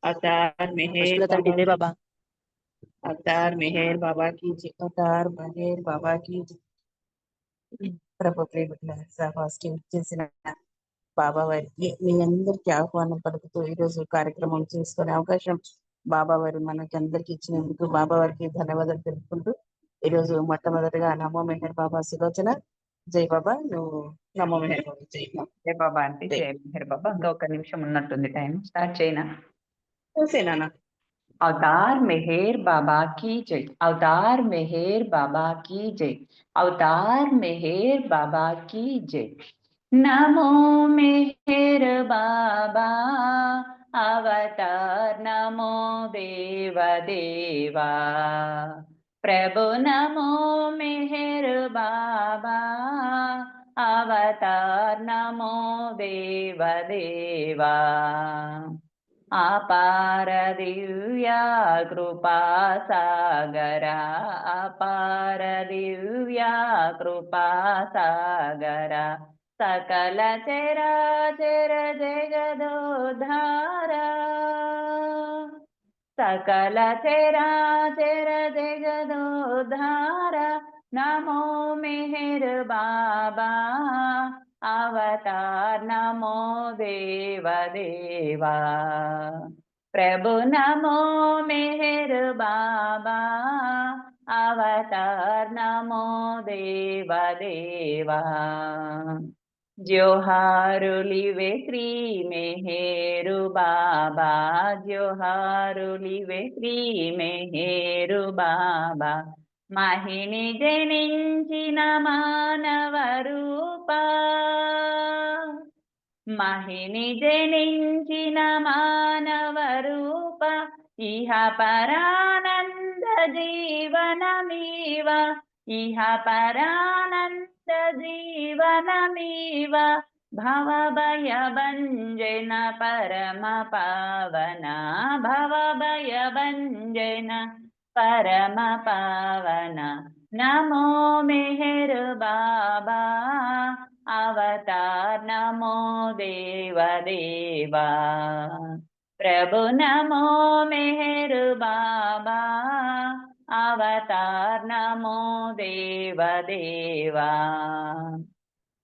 अवतार मेहर पशुलता बाबा टिल्ले की, बाबा। अवतार मेहर बाबा की जय, अवतार मेहर बाबा की जय. ప్రభు ప్రేమికుల సహవాసం చేసిన బాబా వారికి మీ అందరికీ ఆహ్వానం పలుకుతూ ఈరోజు కార్యక్రమం చేసుకునే అవకాశం బాబా వారు మనకి అందరికి ఇచ్చినందుకు బాబా వారికి ధన్యవాదాలు తెలుపుకుంటూ ఈరోజు మొట్టమొదటిగా నమో మెహర్ బాబా సులోచన. జై బాబా. నువ్వు నమో మెహర్ బాబా. జై బాబా. జై బాబా అంటే జై. జై మెహర్ బాబా. ఇంకా ఒక నిమిషం ఉన్నట్టుంది, టైం స్టార్ట్ చేయనా? చూసేనా? अवतार मेहर बाबा की जय, अवतार मेहर बाबा की जय, अवतार मेहर बाबा की जय. नमो मेहर बाबा अवतार, नमो देव देवा प्रभु, नमो मेहर बाबा अवतार, नमो देव देवा. अपार दिव्या कृपा सागरा, अपार दिव्या कृपा सागरा, सकल चराचर जगदोद्धारा, सकल चराचर जगदोद्धारा. नमो मेहर बाबा अवतार, नमो देव देवा प्रभु, नमो मेहर बाबा अवतार, नमो देव देवा. जोहारुलिवे श्री मेहेरु बाबा, जोहारुलिवे श्री मेहेरु बाबा. महिनि जनिंचिन मानव रूपा, महिनि जनिंचिन मानव रूप, इह परानंद जीवनमीव, इह परानंद जीवनमीव. भवभय भंजन परम पावना, भवभय भंजन परम पावना. नमो मेहर बाबा अवतार, नमो देव देवा प्रभु, नमो मेहर बाबा अवतार, नमो देव देवा.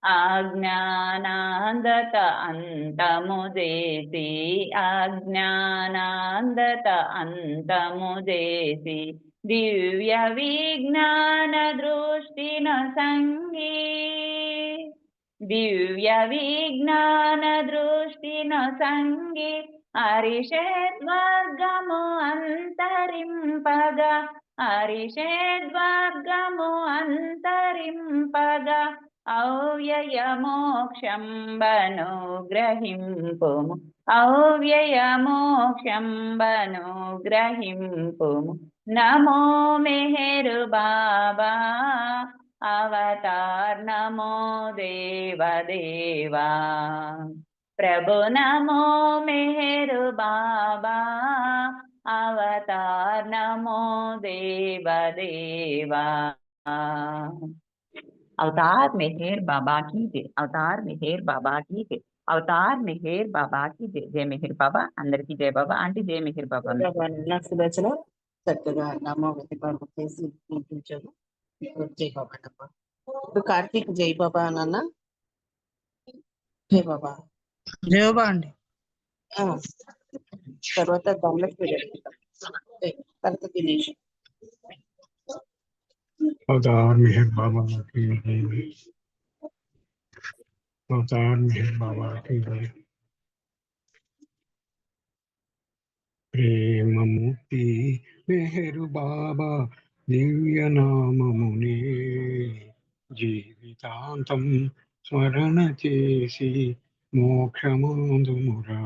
अज्ञानांदत अंतमुदेसी, अज्ञानांदत अंतमुदेसी, दिव्य विज्ञान दृष्टि न संगी, दिव्य विज्ञान दृष्टि न संगी. हरिषद्वर्गमु अंतरिंपगा, हरिषद्वर्गमु अंतरिंपगा. अव्यय मोक्षं बनुग्रहिंपुमु, अव्यय मोक्षं बनुग्रहिंपुमु. नमो मेहर बाबा अवतार, नमो देव देवा प्रभु, नमो मेहर बाबा अवतार, नमो देव देवा. अवतार मेहर बाबा की जय, अवतार मेहर बाबा की जय, अवतार मेहर बाबा की जय. जय मेहर बाबा. అందరికీ జై బాబా. ఆంటీ జై మెహర్ బాబా. నా సులోచన చక్కగా నమో మెహర్ బాబా చేసి వినిపించారు. జై బాబా. ఇప్పుడు కార్తీక్ జై బాబా నాన్న. జై బాబా. జై బాబా అండి. తర్వాత ధనలక్ష్మి తర్వాత దినేష్. अवतार मेहर बाबा की जय, अवतार मेहर बाबा की जय. प्रेम मूर्ति मेहर बाबा दिव्य नाम मुनि, जीवितांతం స్మరణ చేసి మోక్షమందుమురా,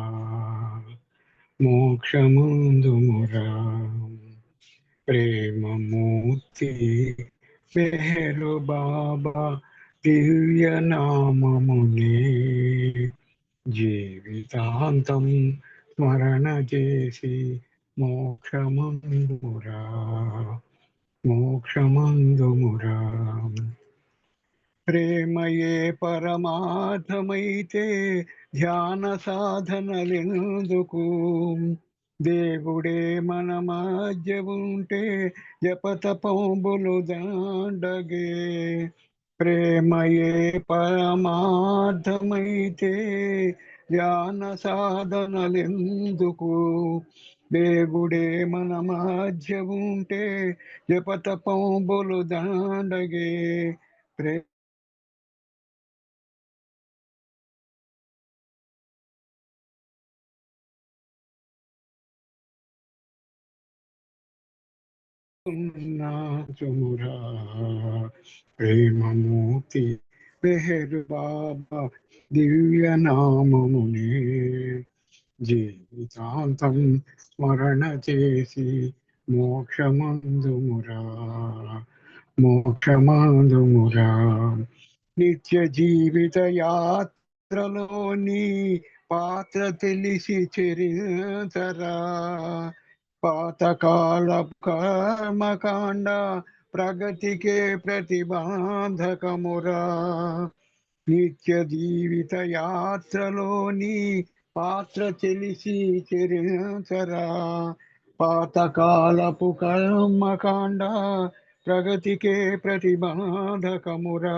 మోక్షమందుమురా. ప్రేమమూర్తి మెహరు బాబా దివ్య నామమునే, జీవితాంతం స్మరణ చేసి మోక్షమందుమురా, మోక్షమందుమురా. ప్రేమయే పరమార్థమైతే ధ్యాన సాధనలెందుకు? దేవుడే మన మధ్య ఉంటే జపతపంబులు దండగే. ప్రేమయే పరమార్థమైతే ధ్యాన సాధనలెందుకు? దేవుడే మన మధ్య ఉంటే జపతపంబులు దండగే. చుమురా ప్రేమమూర్తి మెహరు బాబా దివ్య నామమునే జీవితాంతం స్మరణ చేసి మోక్షమందుమురా మోక్షమందుమురా. నిత్య జీవిత యాత్రలోని పాత్ర తెలిసి చరించరా. పాతకాల కర్మకాండ ప్రగతికే ప్రతిబంధకమురా. నిత్య జీవిత యాత్రలోని పాత్ర తెలిసి చరించరా. పాతకాలపు కర్మకాండ ప్రగతికే ప్రతిబంధకమురా.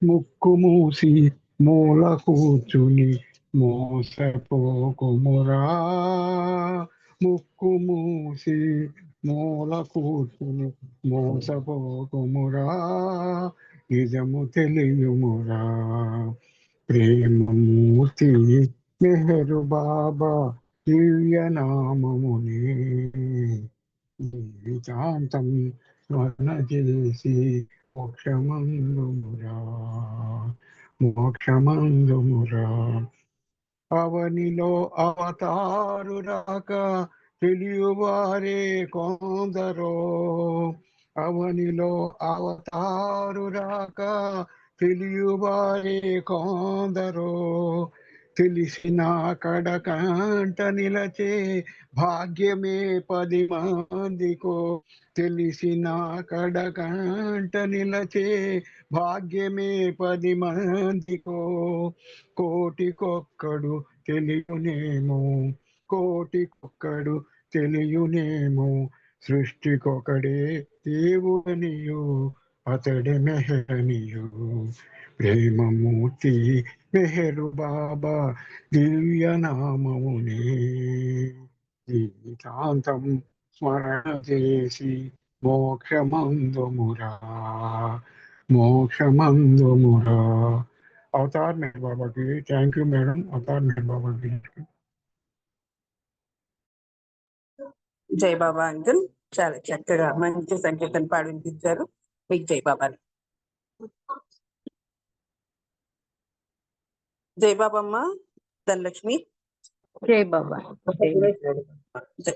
ముక్కు మూసి మూల కూర్చుని మోసపోకుమురా. ముక్కు మూసి మూల కూర్చుని మోసపోకుమురా. నిజము తెలియమురా. ప్రేమమూర్తి మెహరు బాబా దివ్య నామముని జీవితాంతం స్మరణ చేసి మోక్షమందుమురా మోక్షమందుమురా. అవనిలో అవతారు రాక తెలియవారే కొందరో. అవనిలో అవతారు రాక తెలియవారే కొందరో. తెలిసిన కడకంట నిలచే భాగ్యమే 10 మందికో. తెలిసిన కడకంట నిలచే భాగ్యమే 10 మందికో. కోటికొక్కడు తెలియనేమో. కోటికొక్కడు తెలియనేమో. సృష్టికొకడే దేవుడనియు అతడే మెహరనియు. ప్రేమమూర్తి మెహరు బాబా దివ్య నామమునే జీవితాంతం స్మరణ చేసి మోక్షమందుమురా మోక్షమందుమురా. అవతార్ మెహర్ బాబాకి thank you madam. Avatar Meher బాబాకి జై బాబా అంకుల్, చాలా చక్కగా మంచి సంకీర్తన పాడి వినిపించారు. మీకు జై బాబా. జై బాబమ్మ ధనలక్ష్మి. जय बाबा। జై.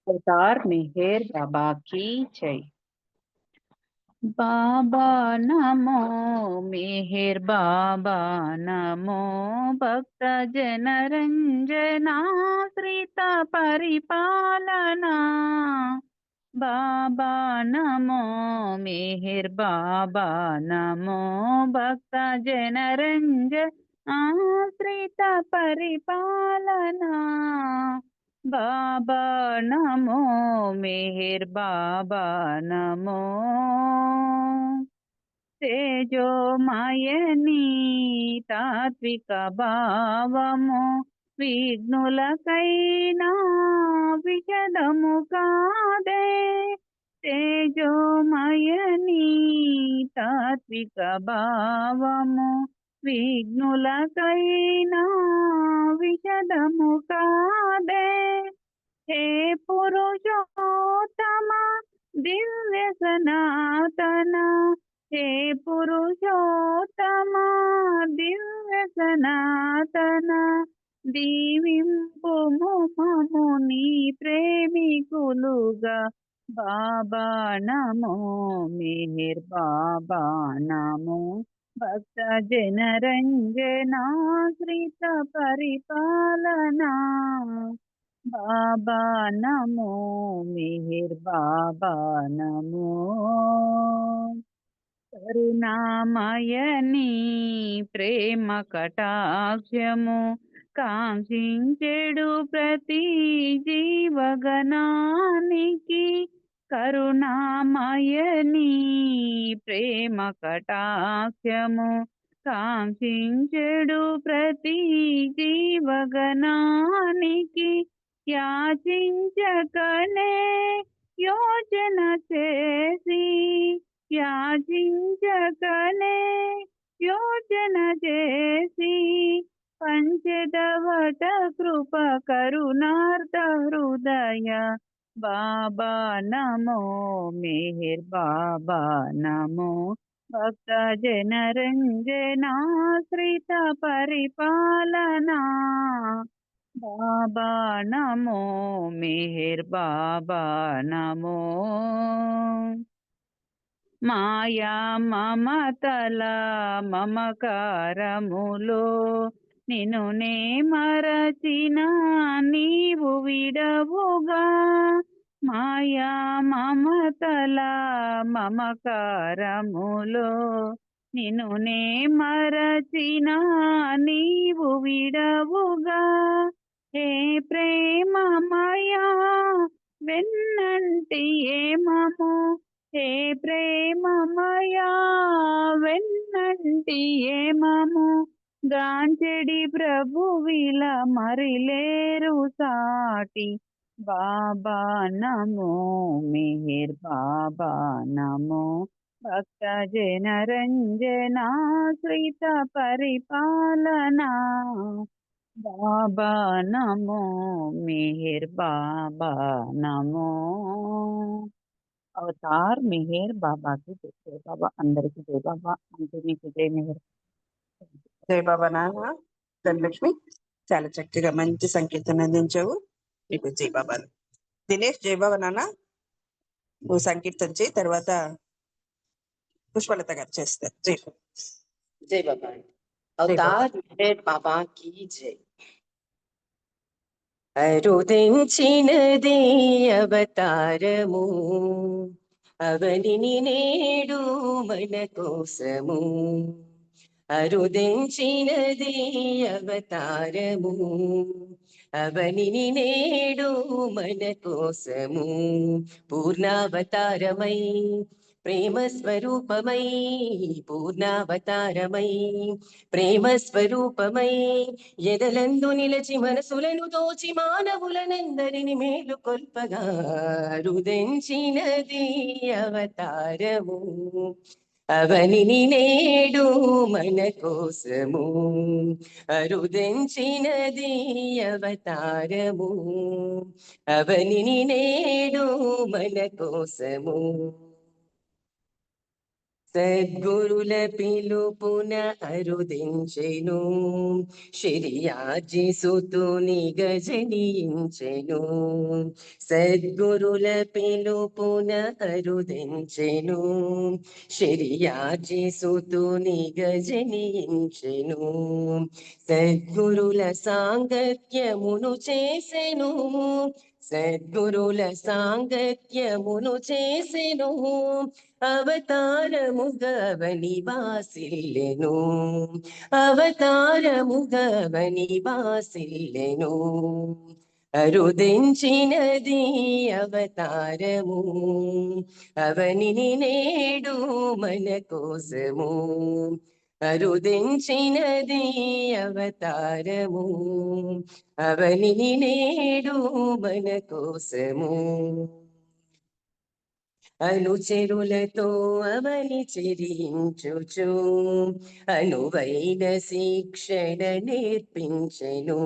अवतार मेहर बाबा की जय। बाबा नमो मेहर बाबा नमो भक्त जन रंजनाश्रित परिपालना। बाबा नमो मेहर बाबा नमो भक्त जन रंजनाश्रित परिपालना। बाबा नमो मेहर बाबा नमो తేజోమయని తాత్విక భావము విఘ్నులకైనా విషదము కాదే. తేజోమయని తాత్విక భావము విఘ్నులకైనా విషదము కాదే. హే పురుషోత్తమ దివ్య సనాతన. హే పురుషోత్తమ దివ్య సనాతన. దీవింపు మము నీ ప్రేమికులుగా. బాబా నమో మెహర్ బాబా నమో భక్త జన రంజనాశ్రిత పరిపాలనా. బాబా నమో మెహర్ బాబా నమో కరుణామయని ప్రేమ కటాక్షము కాంక్షించెడు ప్రతి జీవగణానికి. కరుణామయని ప్రేమ కటాక్షము కాంక్షించెడు ప్రతి జీవగణానికి. యాచించకనే యోచన చేసి యాచించకనే యోచన చేసి పంచదవట కృప కరుణార్ధ హృదయ బాబా నమో మెహర్ బాబా నమో భక్త జనరంజనాశ్రిత పరిపాలనా బాబా నమో మెహర్ బాబా నమో. మాయా మమతల మమకారములో నిన్ను నే మరచిన నీవు విడవుగా. మాయా మమతల మమకారములో నిన్ను నే మరచిన నీవు విడవుగా. ఏ ప్రేమమయా వెన్నంటి ఏమము హే ప్రేమమయా వెన్నంటి ఏమము గాంచెడి ప్రభువిల మరిలేరు సాటి. బాబా నమో మెహర్ బాబా నమో భక్త జనరంజనాశ్రిత పరిపాలనా బాబా నమో మెహర్ బాబా నమో. అవతార్ మెహర్ బాబాకి జై బాబా. అందరికి జై బాబా. అంటే మీకు జై మెహర్. జై బాబా నాన్న. ధనలక్ష్మి చాలా చక్కగా మంచి సంకీర్తన అందించావు. నీకు జై బాబా. దినేష్ జై బాబా నాన్న. నువ్వు సంకీర్తన చేయి, తర్వాత పుష్పలత గారు చేస్తారు. జై బాబా. जय बाबा। अवतार मेहर बाबा की जय। అరుదించినది అవతారము అవనిని నేడు మన కోసము. అరుదించినది అవతారము అవనిని నేడు మన కోసము. పూర్ణావతారమై ప్రేమ స్వరూపమై పూర్ణావతారమై ప్రేమ స్వరూపమై ఎదలందు నిలచి మనసులను దోచి మానవులనందరిని మేలు కొల్పగా. రుదించినది అవతారము అవనిని నేడు మన కోసము. అరుదించినది అవతారము అవనిని నేడు మన కోసము. సద్గురుల పిలుపున అరుదించెను శిరియాజి సుతుని గజనించెను. సద్గురుల పిలుపున అరుదించెను శిరియాజి సుతుని గజనించెను. సద్గురుల సాంగత్యమును చేసెను సద్గురుల సాంగత్యమును చేసెను. అవతారముగవని వాసిల్లెను అవతారముగవని వాసిల్లెను. అరుదించినది అవతారము అవనిని నేడు మన కోసము. అరుదించినది అవతారము అవనిని నేడు మన కోసము. అనుచెరులతో అవని చెరించుచు అనువైన శిక్షణ నేర్పించెను.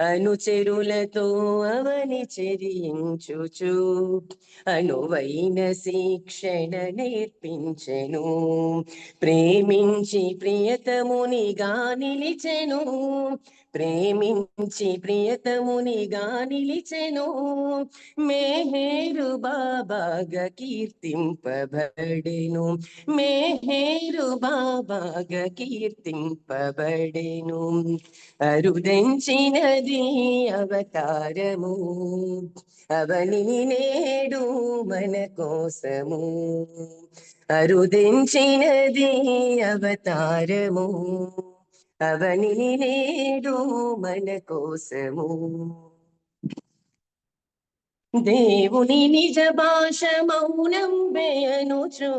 అనుచెరులతో అవని చెరించుచు అనువైన శిక్షణ నేర్పించెను. ప్రేమించి ప్రియతమునిగా నిలిచెను ప్రేమించి ప్రియతమునిగా నిలిచెను మెహేరు బాబాగా కీర్తింపబడెను మెహేరు బాబాగా కీర్తింపబడెను అరుదెంచినది అవతారము అవనిని నేడు మన కోసము అరుదెంచినది అవతారము అవనిని నేడు మన కోసము దేవుని నిజ భాష మౌనం వేయనుచు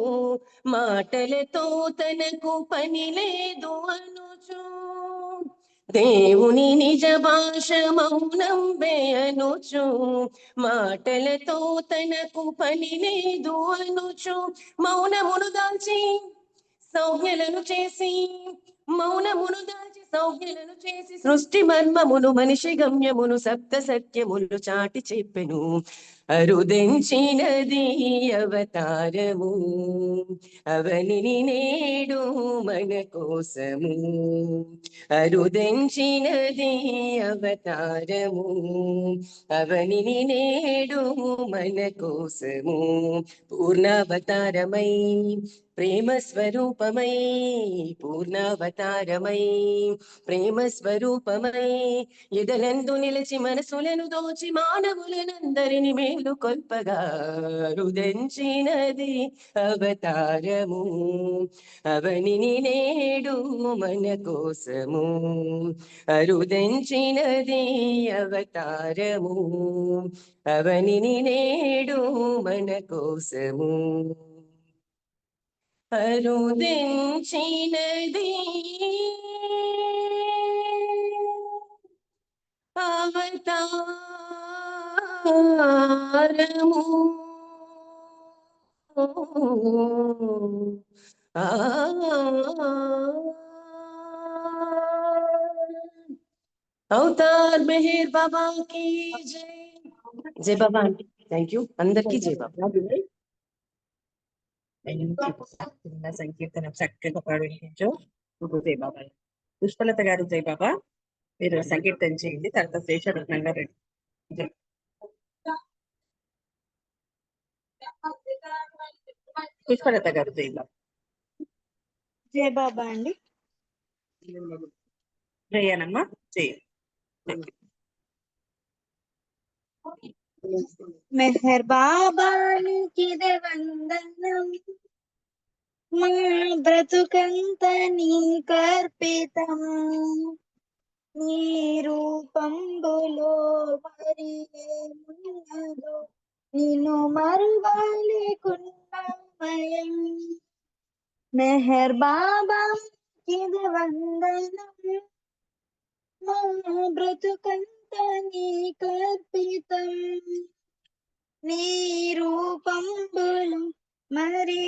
మాటలతో తనకు పని లేదు అనుచు దేవుని నిజ భాష మౌనం వేయనుచు మాటలతో తనకు పని లేదు అనుచు మౌనమును దాల్చి సౌజ్ఞలను చేసి మౌనమును దాల్చి సౌజ్ఞలను చేసి సృష్టి మర్మమును మనిషి గమ్యమును సప్త సత్యములు చాటి చెప్పెను అరుదెంచినది అవతారము అవనిని నేడు మన కోసము అరుదెంచినది అవతారము అవనిని నేడు మన కోసము పూర్ణావతారమై ప్రేమ స్వరూపమై పూర్ణావతారమై ప్రేమ స్వరూపమై ఎదలందు నిలిచి మనసులను దోచి మానవులనందరిని మేలు కొల్పగా రుదెంచినది అవతారము అవనిని నేడు మన కోసము అరుదెంచినది అవతారము అవనిని నేడు మన కోసము అరుదెంచినది అవతారము అవతార్ మెహర్ బాబా की जय जय बाबा आंटी थैंक यू అందరికీ జై బాబా చిన్న సంకీర్తనం చక్కగా పాడించు జై బాబా. పుష్పలత గారు జై బాబా, మీరు సంకీర్తన చేయండి, తర్వాత శేషరత్నంగా రెడ్డి. పుష్పలత గారు జై బాబా. జై బాబా అండి. జయనమ్మా జై. మెహర్ బాబానికి వందనం, మా బ్రతుకంత నీకర్పితం, నీ రూపంబులో మరి ఏమున్నదో నిన్ను మరువలేకున్నామయం. మెహర్ బాబాకి వందనం, మా బ్రతుకంత నీకర్పితం, నీ రూపంబులు మరి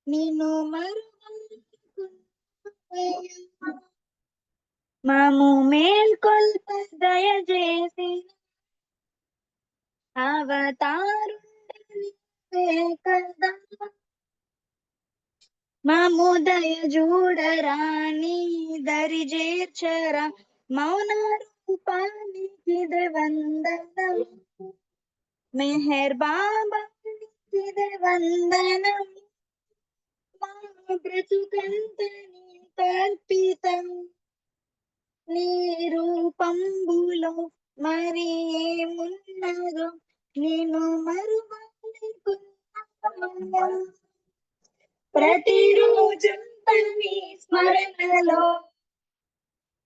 నిన్ను మరువలేకున్నామయం. మాము మేల్కొల్ప దయచేసి అవతారుండే కదా, మాము దయ చూడరాని దరి చేర్చరా మౌన రూపానికి వందనం. మెహర్ బాబానికి వందనం, మా బ్రతుకంత నీకర్పితం, నీ రూపంబులో మరి ఏమున్నదో నేను మరువలేకున్నా. ప్రతిరోజు నీ స్మరణలో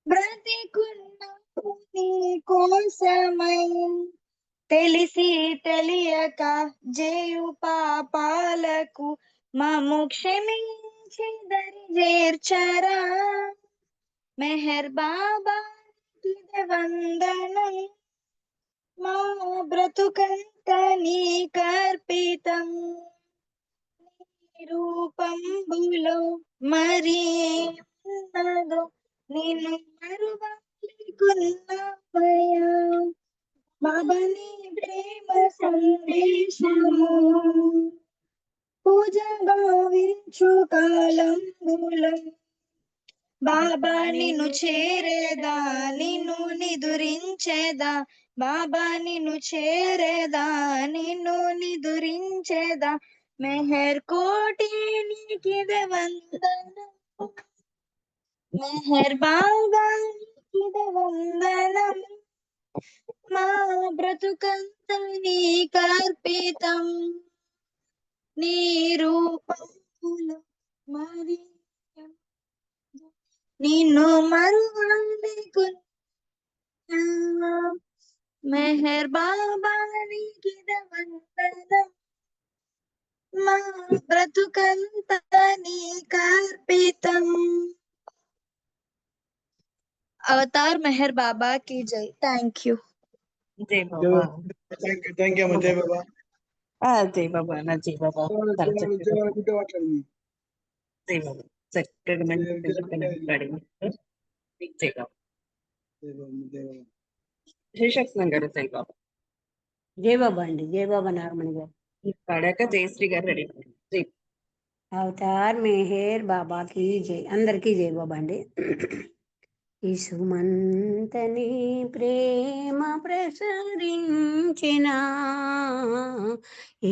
బ్రతికున్నాను నీ కోసమై, తెలిసి తెలియక చేయు పాపాలకు మమ్ము క్షమించి దరి చేర్చరా. మెహర్ బాబాకి వందనం, మా బ్రతుకంత నీకర్పితం, నీ రూపంబులో మరి ఉన్నదో నిన్ను మరువలేకున్నామయ్యా. బాబా నీ ప్రేమ సందేశము పూజ భావించు కాలంబులో బాబా నిన్ను చేరేదా, నిన్ను నిదురించేదా, బాబా నిన్ను చేరేదా, నిన్ను నిదురించేదా, మెహర్ కోటి నీకిదే వందనం, మెహర్ బాబా నీకిదే వందనం, మా బ్రతుకంత నీకర్పితం, నీ రూపంలో మరి నిన్ను మరువలేకున్నా, మెహర్ బాబా నీకిదే వందనం, మా బ్రతుకంతా నీకర్పితం. అవతార్ మెహర్ బాబా की जय. Thank you. జై బాబా. థ్యాంక్ యూ అమ్మ. జై బాబా. జై బాబా అన్న, జై బాబా. చాలా చక్కగా జై బాబా, చక్కగా మంచి చక్కగా మాట్లాడింది. జై బాబా. శేషాక్షన్ గారు జై బాబా. జై బాబా అండి. జై బాబా నాగమణి గారు. పాడాక జయశ్రీ గారు రెడీ. జై అవతార్ మెహర్ బాబాకి జై. అందరికీ జై బాబా అండి. ఇసుమంతని ప్రేమ ప్రసరించిన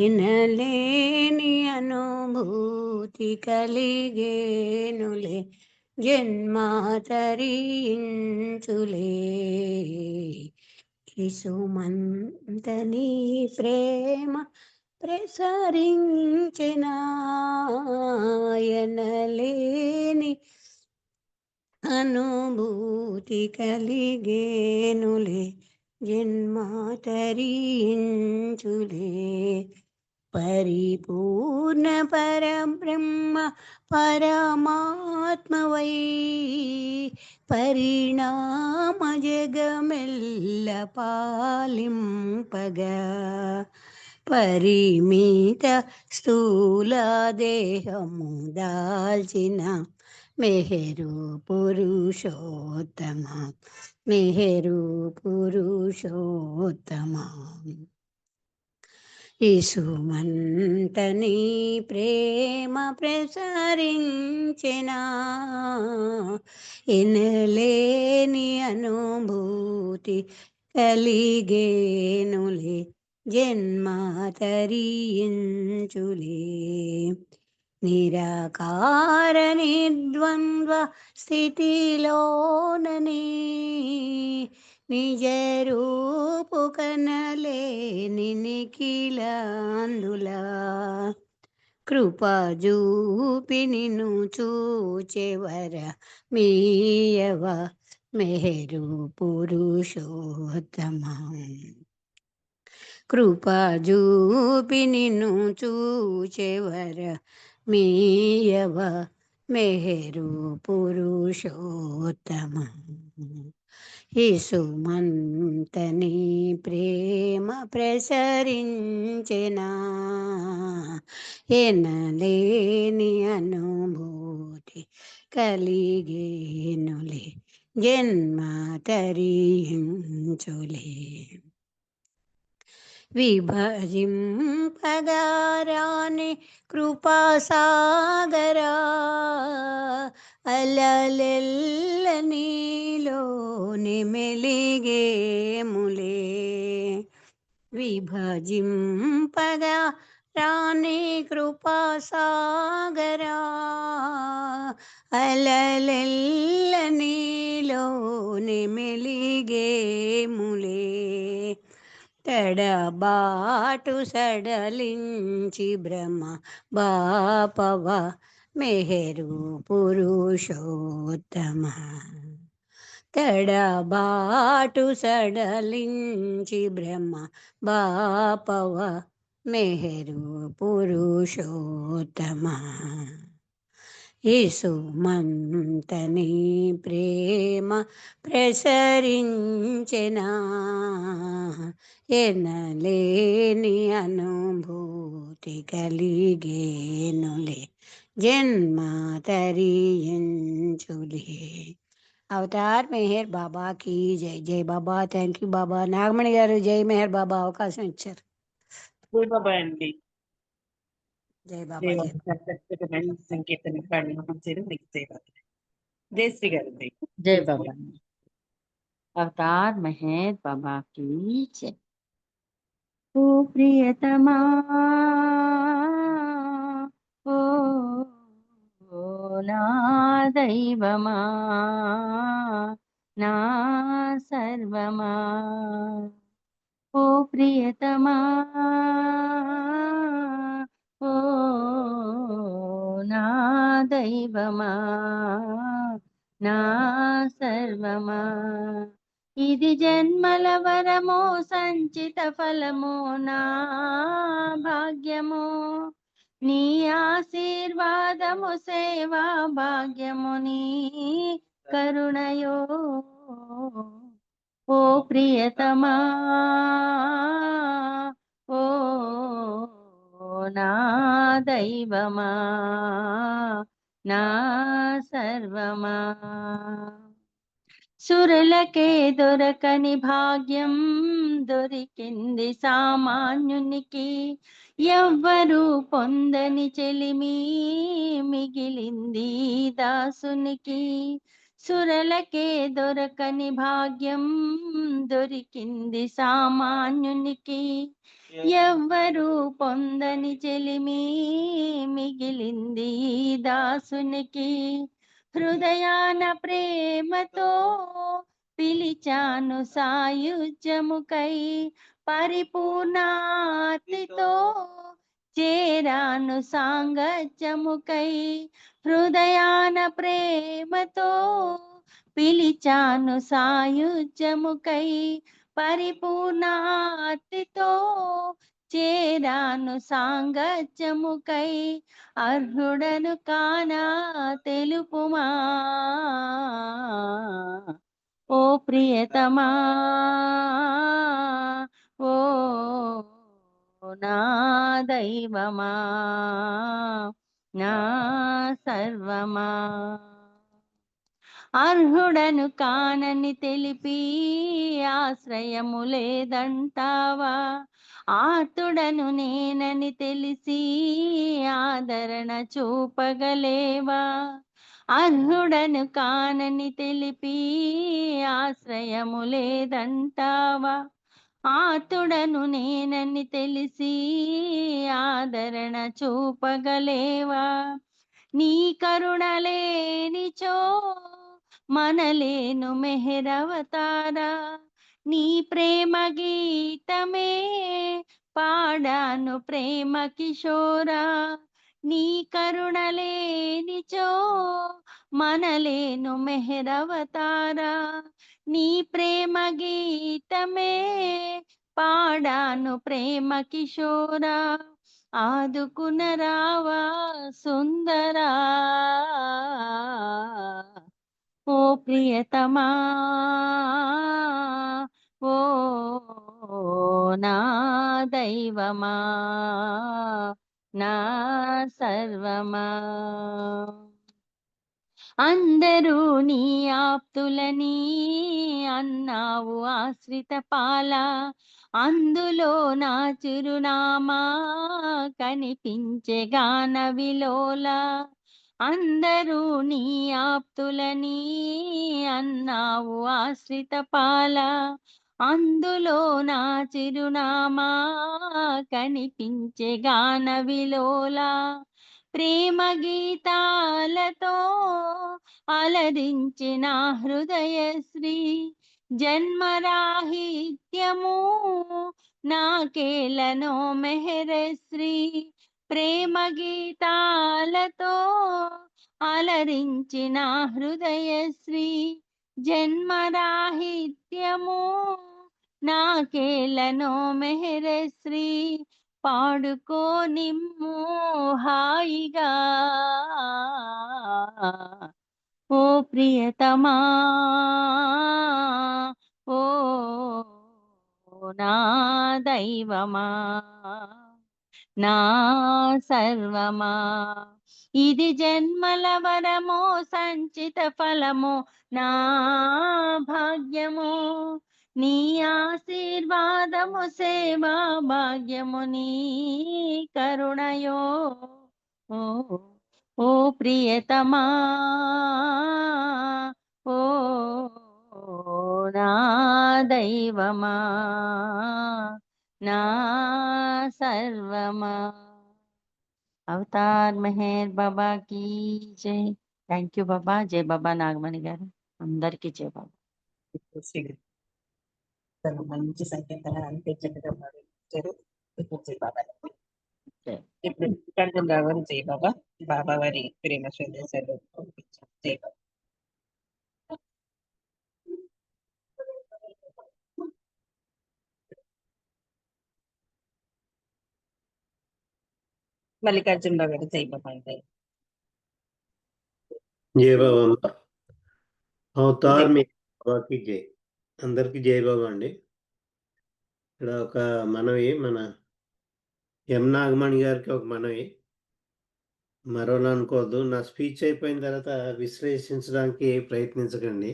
ఇనలేని అనుభూతి కలిగేనులే, జన్మాతరించులే. ఇసుమంతని ప్రేమ ప్రసరించిన ఎనలేని అనుభూతి కలిగేనులే, జన్మాతరించులే. పరిపూర్ణ పరబ్రహ్మ పరమాత్మవై పరిణామ జగమెల్ల పాలింపగా, పరిమిత స్థూల దేహము దాల్చిన మెహరు పురుషోత్తమ, మెహరు పురుషోత్తమ. ఇసుమంతని ప్రేమ ప్రసరించిన ఎనలేని అనుభూతి కలిగేనులే, జన్మాతరించులే. నిరాకార నిర్ద్వంద్వ స్థితిలోనని నిజ రూపు కనలేని నిఖిలాందులా, కృపజూపి నిన్ను చూచెవర మీయవ మెహరు పురుషోత్తమ. కృపజూపి నిన్ను చూచెవర మీయవ మెహరు పురుషోత్తమ. ఇసుమంతని ప్రేమ ప్రసరించెనా ఎనలేని అనుభూతి కలిగేనులే, జన్మాతరించులే. విభజింపగారాని కృపాసాగరా, అలలెల్ల నీలోని మెలిగేములే. విభజింపగా రాని కృపాసాగరా, అలలెల్ల నీలోని మెలిగేములే. తడబాటు సడలించి బ్రహ్మ బాపవ మెహరు పురుషోత్తమ. తడబాటు సడలించి బ్రహ్మ బాపవ మెహరు పురుషోత్తమ. ఇసుమంతని ప్రేమ ప్రసరించెనా ఎనలేని అనుభూతి కలిగేనులే, జన్మాతరించులే. అవతార్ మెహర్ బాబా की జై. జై బాబా. థ్యాంక్ యూ బాబా. నాగమణి గారు జై మెహర్ బాబా అవకాశం ఇచ్చారు. జై బాబా అండి. జై బాబా. జై జై బాబా, చాలా చక్కగా మంచి సంకీర్తన పాడిన మంచిది. మీకు జై బాబా. జయశ్రీ గారు जय बाबा। अवतार मेहर बाबा की जय। ओ प्रियतमा ओ నా దైవమా నా సర్వమా ఓ ప్రియతమా ఓ నా దైవమా నా సర్వమా ఇది జన్మల వరమో సంచిత ఫలమో నా భాగ్యమో నీ ఆశీర్వాదము సేవా భాగ్యము నీ కరుణయో ఓ ప్రియతమా ఓ నా దైవమా నా సర్వమా సురులకే దొరకని భాగ్యం దొరికింది సామాన్యునికి ఎవ్వరు పొందని చెలిమి మిగిలింది దాసునికి సురలకే దొరకని భాగ్యం దొరికింది సామాన్యునికి ఎవ్వరు పొందని చెలిమి మిగిలింది దాసునికి హృదయాన ప్రేమతో పిలిచాను సాయుజ్యముకై పరిపూర్ణార్తితో చేరాను సాంగత్యముకై హృదయాన ప్రేమతో పిలిచాను సాయుజ్యముకై పరిపూర్ణార్తితో చేరాను సాంగత్యముకై అర్హుడను కానా తెలుపుమా ఓ ప్రియతమా ఓ నా దైవమా నా సర్వమా అర్హుడను కానని తెలిపి ఆశ్రయము లేదంటావా ఆతుడను నేనని తెలిసి ఆదరణ చూపగలేవా అర్హుడను కానని తెలిపి ఆశ్రయము లేదంటావా ఆతుడను నేనని తెలిసి ఆదరణ చూపగలేవా నీ కరుణలేనిచో మనలేను మెహరవతారా నీ ప్రేమ గీతమే పాడాను ప్రేమ కిషోరా నీ కరుణలేనిచో మనలేను మెహరవతారా నీ ప్రేమ గీతమే పాడాను ప్రేమ కిషోరా ఆదుకున రావా సుందరా ఓ ప్రియతమా ఓ నా దైవమా నా సర్వమా అందరూ నీ ఆప్తులని అన్నావు ఆశ్రిత పాల అందులో నా చిరునామా కనిపించే గాన విలోల అందరూ నీ ఆప్తులని అన్నావు ఆశ్రిత పాల అందులో నా చిరునామా కనిపించే గాన విలోల ప్రేమ గీతాలతో అలరించిన హృదయశ్రీ జన్మరాహిత్యము నాకేలనో మెహరశ్రీ ప్రేమ గీతాలతో అలరించిన హృదయశ్రీ జన్మరాహిత్యము నాకేలనో మెహరశ్రీ పాడుకో నిమ్ము హాయిగా ఓ ప్రియతమా ఓ నా దైవమా నా సర్వమా ఇది జన్మల వరమో సంచిత ఫలమో నా భాగ్యమో నీ ఆశీర్వాదము సేవా భాగ్యము నీ కరుణయో ఓ ఓ ప్రియతమా ఓ నా దైవమా నా సర్వమా. అవతార్ మెహర్ బాబా కీ జై. థ్యాంక్ యూ బాబా. జై బాబా నాగమణి గారు. అందరికీ జై బాబా. ఇప్పుడు శ్రీ తను మంచి సంకేతాన్ని అనిపించకుండా భావించారు. ఇప్పుడు జై బాబా. జై. ఇప్పుడు కంటం గారు జై బాబా. బాబా వారి ప్రేమ సందేశాలు పంపించారు. జై బాబా. మల్లికార్జునరావు గారు జై బాబా అంటే జై బాబా అమ్మ. అవతార్ జై. మీ బాబాకి జై. అందరికి జై బాబా అండి. ఇక్కడ ఒక మనవి, మన ఎం నాగమణి గారికి ఒక మనవి, మరోలా అనుకోవద్దు. నా స్పీచ్ అయిపోయిన తర్వాత విశ్లేషించడానికి ప్రయత్నించకండి,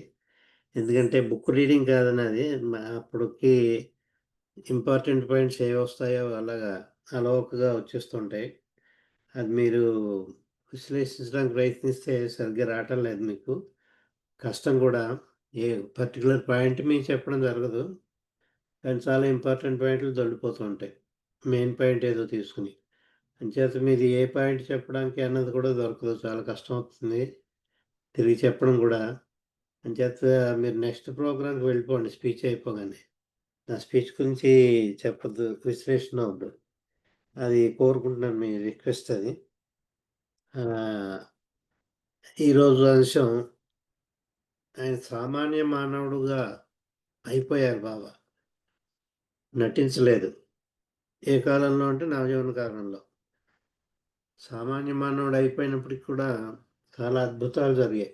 ఎందుకంటే బుక్ రీడింగ్ కాదని అది అప్పటికి ఇంపార్టెంట్ పాయింట్స్ ఏ వస్తాయో అలాగా అలవోకగా వచ్చేస్తుంటాయి. అది మీరు విశ్లేషించడానికి ప్రయత్నిస్తే సరిగ్గా రావటం లేదు, మీకు కష్టం కూడా. ఏ పర్టికులర్ పాయింట్ మీకు చెప్పడం జరగదు, కానీ చాలా ఇంపార్టెంట్ పాయింట్లు దొల్లిపోతూ ఉంటాయి, మెయిన్ పాయింట్ ఏదో తీసుకుని. అంచేత మీది ఏ పాయింట్ చెప్పడానికి అన్నది కూడా దొరకదు, చాలా కష్టం అవుతుంది తిరిగి చెప్పడం కూడా. అంచేత మీరు నెక్స్ట్ ప్రోగ్రామ్కి వెళ్ళిపోండి స్పీచ్ అయిపోగానే. నా స్పీచ్ గురించి చెప్పద్దు, విశ్లేషణ అవద్దు, అది కోరుకుంటున్నాను, మీ రిక్వెస్ట్ అది. ఈరోజు అంశం, ఆయన సామాన్య మానవుడుగా అయిపోయారు బాబా, నటించలేదు. ఏ కాలంలో అంటే నవజీవన కాలంలో. సామాన్య మానవుడు అయిపోయినప్పటికి కూడా చాలా అద్భుతాలు జరిగాయి.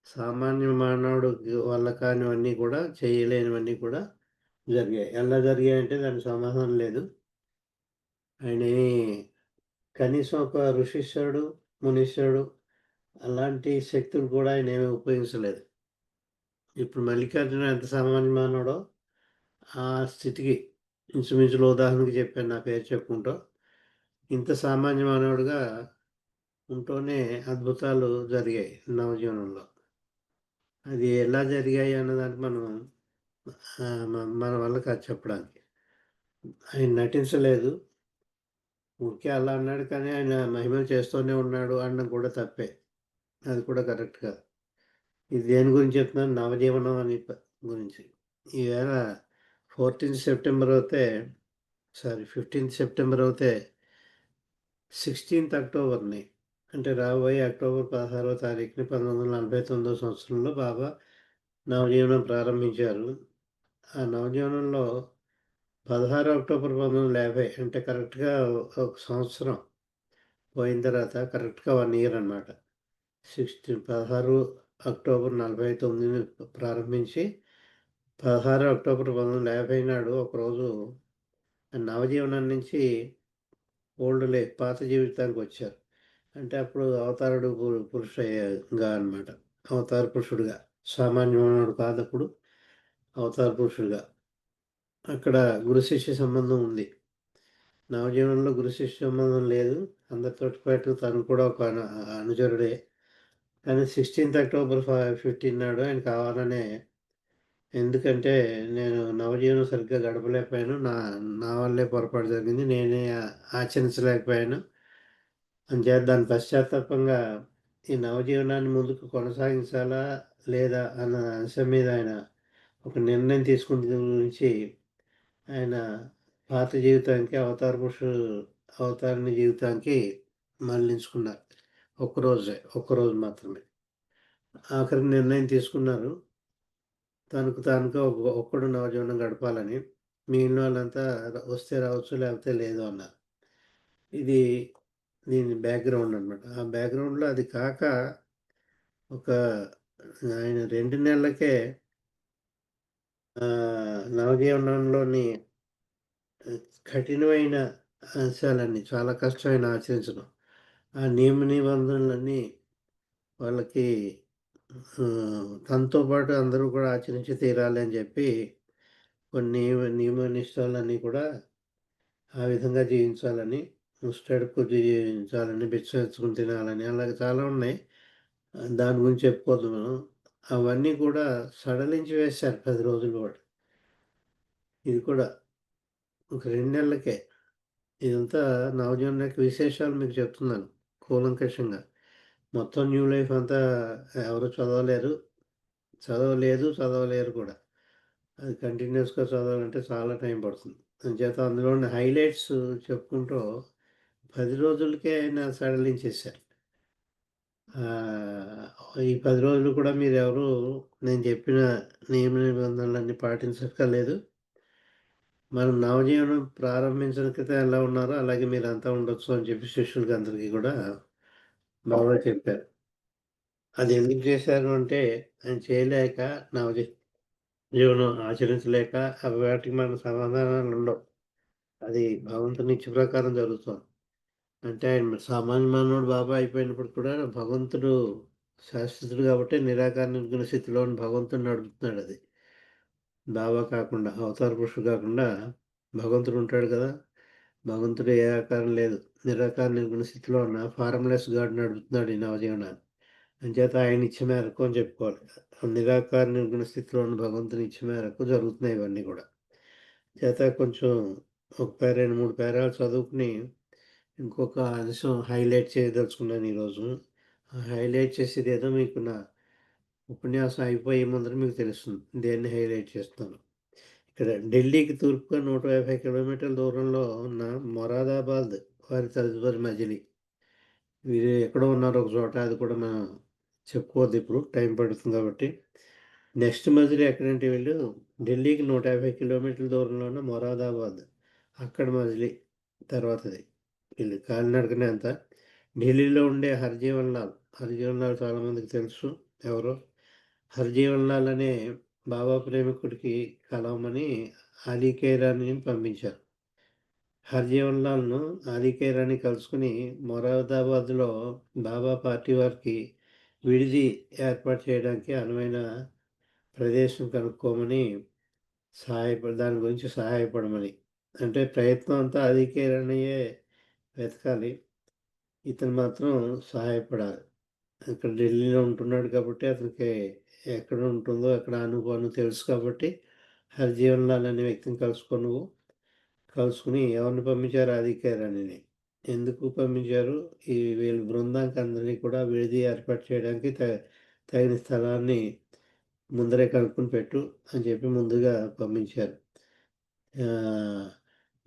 సామాన్య మానవుడు వల్ల కానివన్నీ కూడా, చేయలేనివన్నీ కూడా జరిగాయి. ఎలా జరిగాయంటే దానికి సమాధానం లేదు. ఆయన కనీసం ఒక ఋషీశ్వరుడు, మునీశ్వరుడు అలాంటి శక్తులు కూడా ఆయన ఏమీ ఉపయోగించలేదు. ఇప్పుడు మల్లికార్జున ఎంత సామాన్య మానవుడో ఆ స్థితికి ఇంచుమించులో ఉదాహరణకి చెప్పాను, నా పేరు చెప్పుకుంటూ. ఇంత సామాన్య మానవుడిగా ఉంటూనే అద్భుతాలు జరిగాయి నవజీవనంలో. అది ఎలా జరిగాయి అన్నదానికి మన వల్ల కాదు చెప్పడానికి. ఆయన నటించలేదు, ఊరికే అలా అన్నాడు, కానీ ఆయన మహిమలు చేస్తూనే ఉన్నాడు అనడం కూడా తప్పే, అది కూడా కరెక్ట్ కాదు. ఇది దేని గురించి చెప్తున్నాను, నవజీవనం అని గురించి. ఈవేళ 14th సెప్టెంబర్ అవుతే, 15th సెప్టెంబర్ అవుతే 16th అక్టోబర్ని, అంటే రాబోయే అక్టోబర్ 16వ తారీఖుని 1949వ సంవత్సరంలో బాబా నవజీవనం ప్రారంభించారు. ఆ నవజీవనంలో 16 అక్టోబర్ 1950, అంటే కరెక్ట్గా ఒక సంవత్సరం పోయిన తర్వాత కరెక్ట్గా 1 ఇయర్ అన్నమాట. 16 అక్టోబర్ 49 ప్రారంభించి 16 అక్టోబర్ 1950 నాడు ఒకరోజు నవజీవనం నుంచి పాత జీవితానికి వచ్చారు. అంటే అప్పుడు అవతారుడు పురుషుడుగా అనమాట, అవతార పురుషుడుగా. సామాన్యమానవుడు కాదు, అప్పుడు అవతార పురుషుడుగా. అక్కడ గురు శిష్య సంబంధం ఉంది. నవజీవనంలో గురు శిష్య సంబంధం లేదు, అందరితోటి పాటు తను కూడా ఒక అనుచరుడే. కానీ 16th అక్టోబర్ 15 నాడు ఆయన కావాలనే, ఎందుకంటే నేను నవజీవనం సరిగ్గా గడపలేకపోయాను, నా వల్లే పొరపాటు జరిగింది, నేనే ఆచరించలేకపోయాను అని చేత దాని పశ్చాత్తాపంగా ఈ నవజీవనాన్ని ముందుకు కొనసాగించాలా లేదా అన్న అంశం మీద ఆయన ఒక నిర్ణయం తీసుకున్న గురించి ఆయన పాత జీవితానికి, అవతారిని జీవితానికి మళ్ళించుకున్నారు. ఒక్కరోజు మాత్రమే ఆఖరికి నిర్ణయం తీసుకున్నారు, తానుగా ఒక్కడు నవజీవనం గడపాలని. మిగిలిన వాళ్ళంతా వస్తే రావచ్చు, లేకపోతే లేదు అన్నారు. ఇది దీని బ్యాక్గ్రౌండ్ అనమాట. ఆ బ్యాక్గ్రౌండ్లో అది కాక ఆయన 2 నెలలకే నవజీవనంలోని కఠినమైన అంశాలన్నీ, చాలా కష్టమైన ఆచరించడం, ఆ నియమ నిబంధనలన్నీ వాళ్ళకి తనతో పాటు అందరూ కూడా ఆచరించి తీరాలి అని చెప్పి కొన్ని నియమ నిష్టలన్నీ కూడా ఆ విధంగా జీవించాలని ముస్టర్డ్ జీవించాలని, బిచ్చం ఎత్తుకుని తినాలని అలాగే చాలా ఉన్నాయి. దాని గురించి చెప్పుకోవద్దు మనం. అవన్నీ కూడా సడలించి వేశారు 10 రోజుల పాటు. ఇది కూడా ఒక 2 నెలలకే. ఇదంతా నవజీవన్ యొక్క విశేషాలు మీకు చెప్తున్నాను కూలంకషంగా. మొత్తం న్యూ లైఫ్ అంతా ఎవరు చదవలేరు కూడా. అది కంటిన్యూస్‌గా చదవాలంటే చాలా టైం పడుతుంది. అంచేత అందులోని హైలైట్స్ చెప్పుకుంటూ 10 రోజులకే ఆయన సడలించేశారు. ఈ 10 రోజులు కూడా మీరెవరు నేను చెప్పిన నియమ నిబంధనలన్నీ పాటించక్కర్లేదు. మనం నవజీవనం ప్రారంభించిన క్రితం ఎలా ఉన్నారో అలాగే మీరంతా ఉండొచ్చు అని చెప్పి శిష్యులకి అందరికీ కూడా బాబా చెప్పారు. అది ఎందుకు చేశారు అంటే ఆయన చేయలేక జీవనం ఆచరించలేక వాటికి మనకు సమాధానాలు ఉండవు. అది భగవంతుని ఇచ్చ ప్రకారం జరుగుతుంది. అంటే ఆయన సామాన్య మానవుడు బాబా అయిపోయినప్పుడు కూడా భగవంతుడు శాశ్వతుడు కాబట్టి నిరాకార నిర్గుణ స్థితిలోని భగవంతుడు నడుపుతున్నాడు. అది బాబా కాకుండా అవతార పురుషుడు కాకుండా భగవంతుడు ఉంటాడు కదా. భగవంతుడు ఏ ఆకారం లేదు. నిరాకార నిర్గుణ స్థితిలో ఉన్న ఫార్మ్లెస్ గాడ్ నడుపుతున్నాడు ఈ నవజీవనాన్ని. అంచేత ఆయన ఇచ్చ మేరకు అని చెప్పుకోవాలి. నిరాకార నిర్గుణ స్థితిలో ఉన్న భగవంతుని ఇచ్చ మేరకు జరుగుతున్నాయి ఇవన్నీ కూడా. చేత కొంచెం ఒక 2, 3 పేరాలు చదువుకుని ఇంకొక అంశం హైలైట్ చేయదలుచుకున్నాను ఈరోజు. హైలైట్ చేసేది ఏదో మీకు నా ఉపన్యాసం అయిపోయే ముందర మీకు తెలుస్తుంది దేన్ని హైలైట్ చేస్తున్నాను. ఇక్కడ ఢిల్లీకి తూర్పుగా 150 కిలోమీటర్ల దూరంలో ఉన్న మొరాదాబాద్ వారి తదుపరి మజిలీ. వీరు ఎక్కడో ఉన్నారు ఒక చోట, అది కూడా మనం చెప్పుకోవద్దు ఇప్పుడు, టైం పడుతుంది కాబట్టి. నెక్స్ట్ మజిలీ ఎక్కడంటే వీళ్ళు ఢిల్లీకి 150 కిలోమీటర్ల దూరంలో ఉన్న మొరాదాబాద్, అక్కడ మజిలీ తర్వాతది. వీళ్ళు కాలినడకనే అంతా. ఢిల్లీలో ఉండే హర్జీవన్ లాల్ చాలామందికి తెలుసు ఎవరో. హర్జీవన్ లాల్ అనే బాబా ప్రేమికుడికి కలవమని అలీ ఖైరానీని పంపించారు. హర్జీవన్ లాల్ను అలీ ఖైరానీ కలుసుకుని మొరాదాబాద్లో బాబా పార్టీ వారికి విడిది ఏర్పాటు చేయడానికి అనువైన ప్రదేశం కనుక్కోమని దాని గురించి సహాయపడమని. అంటే ప్రయత్నం అంతా అలీ ఖైరానీయే వెతకాలి, ఇతను మాత్రం సహాయపడాలి. ఇక్కడ ఢిల్లీలో ఉంటున్నాడు కాబట్టి అతనికి ఎక్కడ ఉంటుందో ఎక్కడ అనుభవం తెలుసు కాబట్టి హర్జీవన్ లాల్ అనే వ్యక్తిని కలుసుకుని ఎవరిని పంపించారు? అలీ ఖైరానీని. ఎందుకు పంపించారు? ఈ వీళ్ళ బృందానికి అందరినీ కూడా విడిది ఏర్పాటు చేయడానికి తగిన స్థలాన్ని ముందరే కనుక్కొని పెట్టు అని చెప్పి ముందుగా పంపించారు.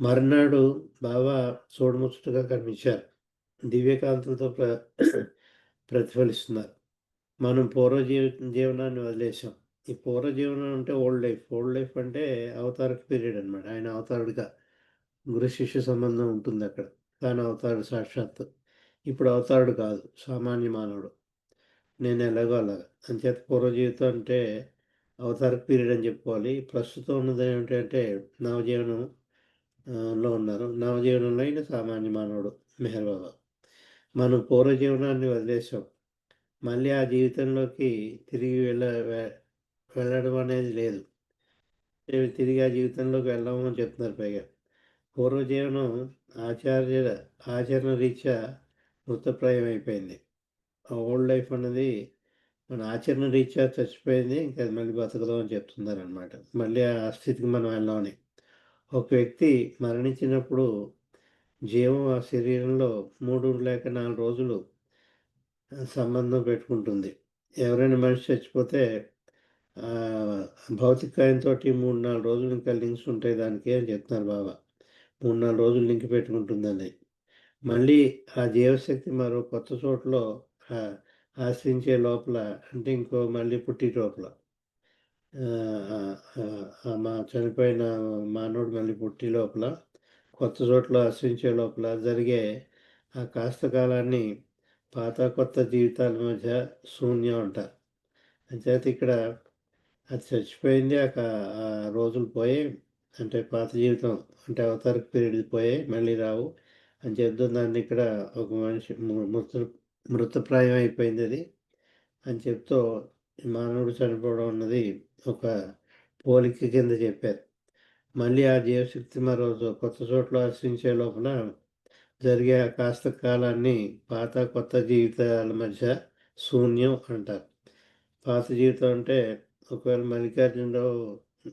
మర్నాడు బాబా చూడముచ్చటగా కనిపించారు. దివ్యకాంతులతో ప్రతిఫలిస్తున్నారు. మనం జీవనాన్ని వదిలేసాం. ఈ పూర్వజీవనం అంటే ఓల్డ్ లైఫ్ అంటే అవతారక పీరియడ్ అనమాట. ఆయన అవతారుడిగా గురు శిష్య సంబంధం ఉంటుంది అక్కడ, కానీ అవతారుడు సాక్షాత్తు. ఇప్పుడు అవతారుడు కాదు, సామాన్య మానవుడు. నేను ఎలాగో అలాగా. అంచేత పూర్వజీవితం అంటే అవతారక పీరియడ్ అని చెప్పుకోవాలి. ప్రస్తుతం ఉన్నది ఏమిటంటే నవజీవనంలో ఉన్నారు. నవజీవనంలో అయిన సామాన్య మానవుడు మెహర్ బాబా. మనం పూర్వజీవనాన్ని వదిలేసాం. మళ్ళీ ఆ జీవితంలోకి తిరిగి వెళ్ళడం అనేది లేదు. తిరిగి ఆ జీవితంలోకి వెళ్ళము అని చెప్తున్నారు. పైగా పూర్వజీవనం ఆచరణ రీత్యా మృతప్రాయం అయిపోయింది. ఆ ఓల్డ్ లైఫ్ అన్నది మన ఆచరణ రీత్యా చచ్చిపోయింది, ఇంకా అది మళ్ళీ బతకదు అని చెప్తున్నారనమాట. మళ్ళీ ఆ స్థితికి మనం వెళ్ళామని. ఒక వ్యక్తి మరణించినప్పుడు జీవం ఆ శరీరంలో 3 లేక 4 రోజులు సంబంధం పెట్టుకుంటుంది. ఎవరైనా మనిషి చచ్చిపోతే భౌతికాయంతో 3-4 రోజులు ఇంకా లింక్స్ ఉంటాయి దానికి అని చెప్తున్నారు బాబా. 3-4 రోజులు లింక్ పెట్టుకుంటుందని. మళ్ళీ ఆ జీవశక్తి మరో కొత్త చోట్లో ఆశ్రయించే లోపల, అంటే ఇంకో మళ్ళీ పుట్టి లోపల మా చనిపోయిన మానవుడు మళ్ళీ పుట్టి లోపల కొత్త చోట్ల ఆశ్రయించే లోపల జరిగే ఆ కాస్త కాలాన్ని పాత కొత్త జీవితాల మధ్య శూన్యం అంటారు. అంచేత ఇక్కడ అది చచ్చిపోయింది, ఆ రోజులు పోయి, అంటే పాత జీవితం అంటే అవతారక పీరియడ్ పోయి మళ్ళీ రావు అని చెప్తాం. దాన్ని ఇక్కడ ఒక మనిషి మృతప్రాయం అయిపోయింది అది అని చెప్తూ మానవుడు చనిపోవడం అన్నది ఒక పోలిక కింద చెప్పారు. మళ్ళీ ఆ జీవశక్తి మరో కొత్త చోట్ల ఆశ్రయించే లోపల జరిగే ఆ కాస్త కాలాన్ని పాత కొత్త జీవితాల మధ్య శూన్యం అంటారు. పాత జీవితం అంటే ఒకవేళ మల్లికార్జునరావు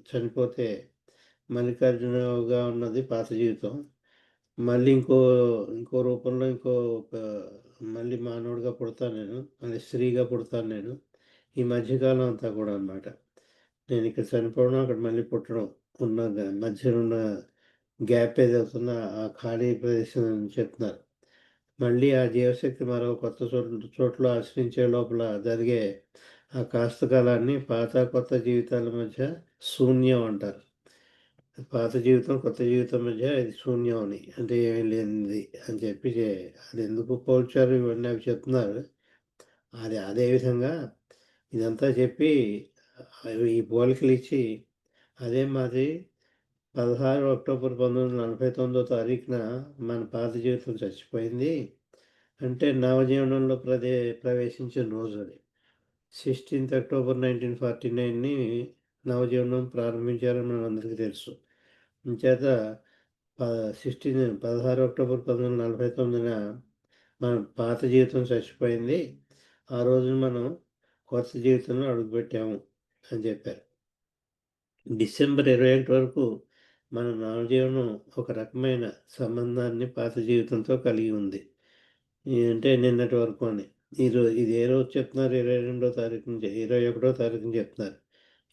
చనిపోతే మల్లికార్జునరావుగా ఉన్నది పాత జీవితం. మళ్ళీ ఇంకో రూపంలో మళ్ళీ మానవుడిగా పుడతాను నేను, మళ్ళీ స్త్రీగా పుడతాను నేను. ఈ మధ్యకాలం అంతా కూడా అనమాట. నేను ఇక్కడ చనిపోవడం, అక్కడ మళ్ళీ పుట్టడం ఉన్న మధ్యలో ఉన్న గ్యాప్ ఏదవుతుందో ఆ ఖాళీ ప్రదేశం అని చెప్తున్నారు. మళ్ళీ ఆ జీవశక్తి మరో కొత్త చోట్ల ఆశ్రయించే లోపల జరిగే ఆ కాస్త కాలాన్ని పాత కొత్త జీవితాల మధ్య శూన్యం అంటారు. పాత జీవితం కొత్త జీవితం మధ్య ఇది శూన్యం అని, అంటే ఏమీ లేనిది అని చెప్పి అది ఎందుకు పోల్చారు ఇవన్నీ అవి చెప్తున్నారు. అదేవిధంగా ఇదంతా చెప్పి ఈ పోలికలు ఇచ్చి అదే మాది 16 అక్టోబర్ 1949 తారీఖున మన పాత జీవితం చచ్చిపోయింది అంటే నవజీవనంలో ప్రవేశించిన రోజు అది. 16th అక్టోబర్ 1949ని నవజీవనం ప్రారంభించారని మనందరికీ తెలుసు. చేత 16 అక్టోబర్ 1949న మన పాత జీవితం చచ్చిపోయింది, ఆ రోజున మనం కొత్త జీవితంలో అడుగుపెట్టాము అని చెప్పారు. డిసెంబర్ 21 వరకు మన నవజీవనం ఒక రకమైన సంబంధాన్ని పాత జీవితంతో కలిగి ఉంది. అంటే నిన్నటి వరకు అని. ఇది ఏ రోజు చెప్తున్నారు? 22వ తారీఖు నుంచి 21వ తారీఖుని చెప్తున్నారు.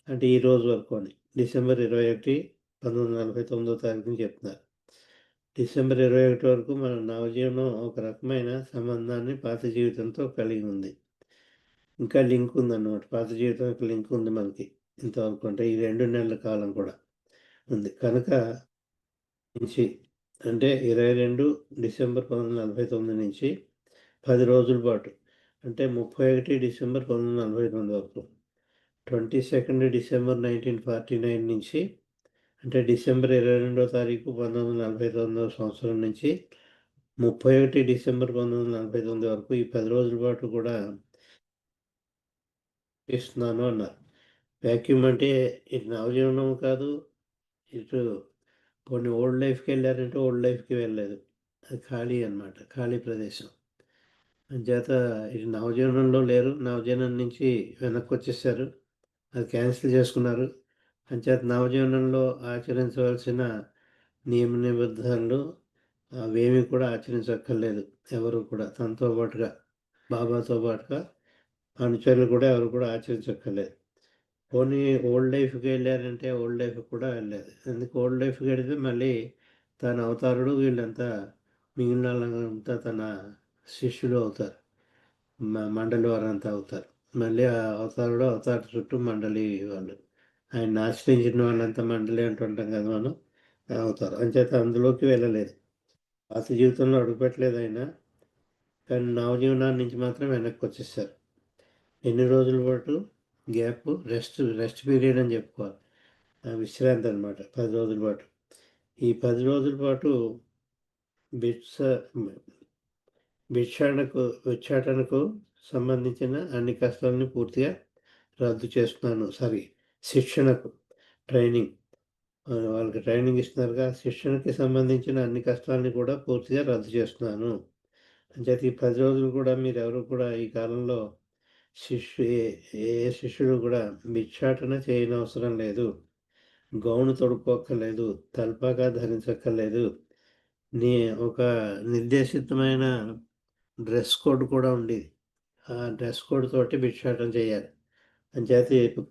అంటే ఈ రోజు వరకు అని. డిసెంబర్ 21, 1949వ తారీఖుని చెప్తున్నారు. డిసెంబర్ 21 వరకు మన నవజీవనం ఒక రకమైన సంబంధాన్ని పాత జీవితంతో కలిగి ఉంది. ఇంకా లింక్ ఉందన్నమాట. పాత జీవితానికి లింక్ ఉంది మనకి ఇంతవరకు, అంటే ఈ 2 నెలల కాలం కూడా ఉంది. కనుక నుంచి అంటే 22 డిసెంబర్ 1949 నుంచి 10 రోజుల పాటు, అంటే 31 డిసెంబర్ 1949 వరకు, 22 డిసెంబర్ 1949 నుంచి, అంటే డిసెంబర్ 22వ తారీఖు 1949వ సంవత్సరం నుంచి 31 డిసెంబర్ 1949 వరకు ఈ 10 రోజుల పాటు కూడా ఇస్తున్నాను అన్నారు. వ్యాక్యూమ్ అంటే ఇటు నవజీవనం కాదు, ఇటు కొన్ని ఓల్డ్ లైఫ్కి వెళ్ళారంటే ఓల్డ్ లైఫ్కి వెళ్ళలేదు, అది ఖాళీ అన్నమాట, ఖాళీ ప్రదేశం. అంచేత ఇది నవజీవనంలో లేరు, నవజీవనం నుంచి వెనక్కి వచ్చేసారు, అది క్యాన్సిల్ చేసుకున్నారు. అంచేత నవజీవనంలో ఆచరించవలసిన నియమ నిబంధనలు అవేమీ కూడా ఆచరించక్కర్లేదు ఎవరు కూడా. తనతో పాటుగా బాబాతో పాటుగా అనుచరులు కూడా ఎవరు కూడా ఆచరించక్కర్లేదు. పోనీ ఓల్డ్ లైఫ్కి వెళ్ళారంటే ఓల్డ్ లైఫ్ కూడా వెళ్ళలేదు. ఎందుకు ఓల్డ్ లైఫ్కి వెళితే మళ్ళీ తన అవతారుడు వీళ్ళంతా మిగిలిన వాళ్ళంతా తన శిష్యులు అవుతారు, మండలి వారంతా అవుతారు. మళ్ళీ ఆ అవతార చుట్టూ మండలి వాళ్ళు, ఆయన ఆశ్రయించిన వాళ్ళంతా మండలి అంటుంటాం కదా మనం, అవుతారు. అంచేత అందులోకి వెళ్ళలేదు, పాత జీవితంలో అడుగుపెట్టలేదు ఆయన. కానీ నవజీవనాన్ని నుంచి మాత్రం వెనక్కి వచ్చేసారు. ఎన్ని రోజుల పాటు గ్యాప్? రెస్ట్ పీరియడ్ అని చెప్పుకోవాలి, విశ్రాంతి అనమాట. 10 రోజుల పాటు. ఈ 10 రోజుల పాటు భిక్షాటనకు సంబంధించిన అన్ని కష్టాలని పూర్తిగా రద్దు చేస్తున్నాను. శిక్షణకు ట్రైనింగ్, వాళ్ళకి ట్రైనింగ్ ఇస్తున్నారుగా, శిక్షణకి సంబంధించిన అన్ని కష్టాలని కూడా పూర్తిగా రద్దు చేస్తున్నాను. అంచేత ఈ 10 రోజులు కూడా మీరు ఎవరు కూడా ఈ కాలంలో ఏ శిష్యుడు కూడా భిక్షాటన చేయనవసరం లేదు, గౌను తొడుక్కోక్కర్లేదు, తల్పాగా ధరించక్కర్లేదు, ఒక నిర్దేశితమైన డ్రెస్ కోడ్ కూడా ఉండేది. ఆ డ్రెస్ కోడ్ తోటి భిక్షాటన చేయాలి. అంచేత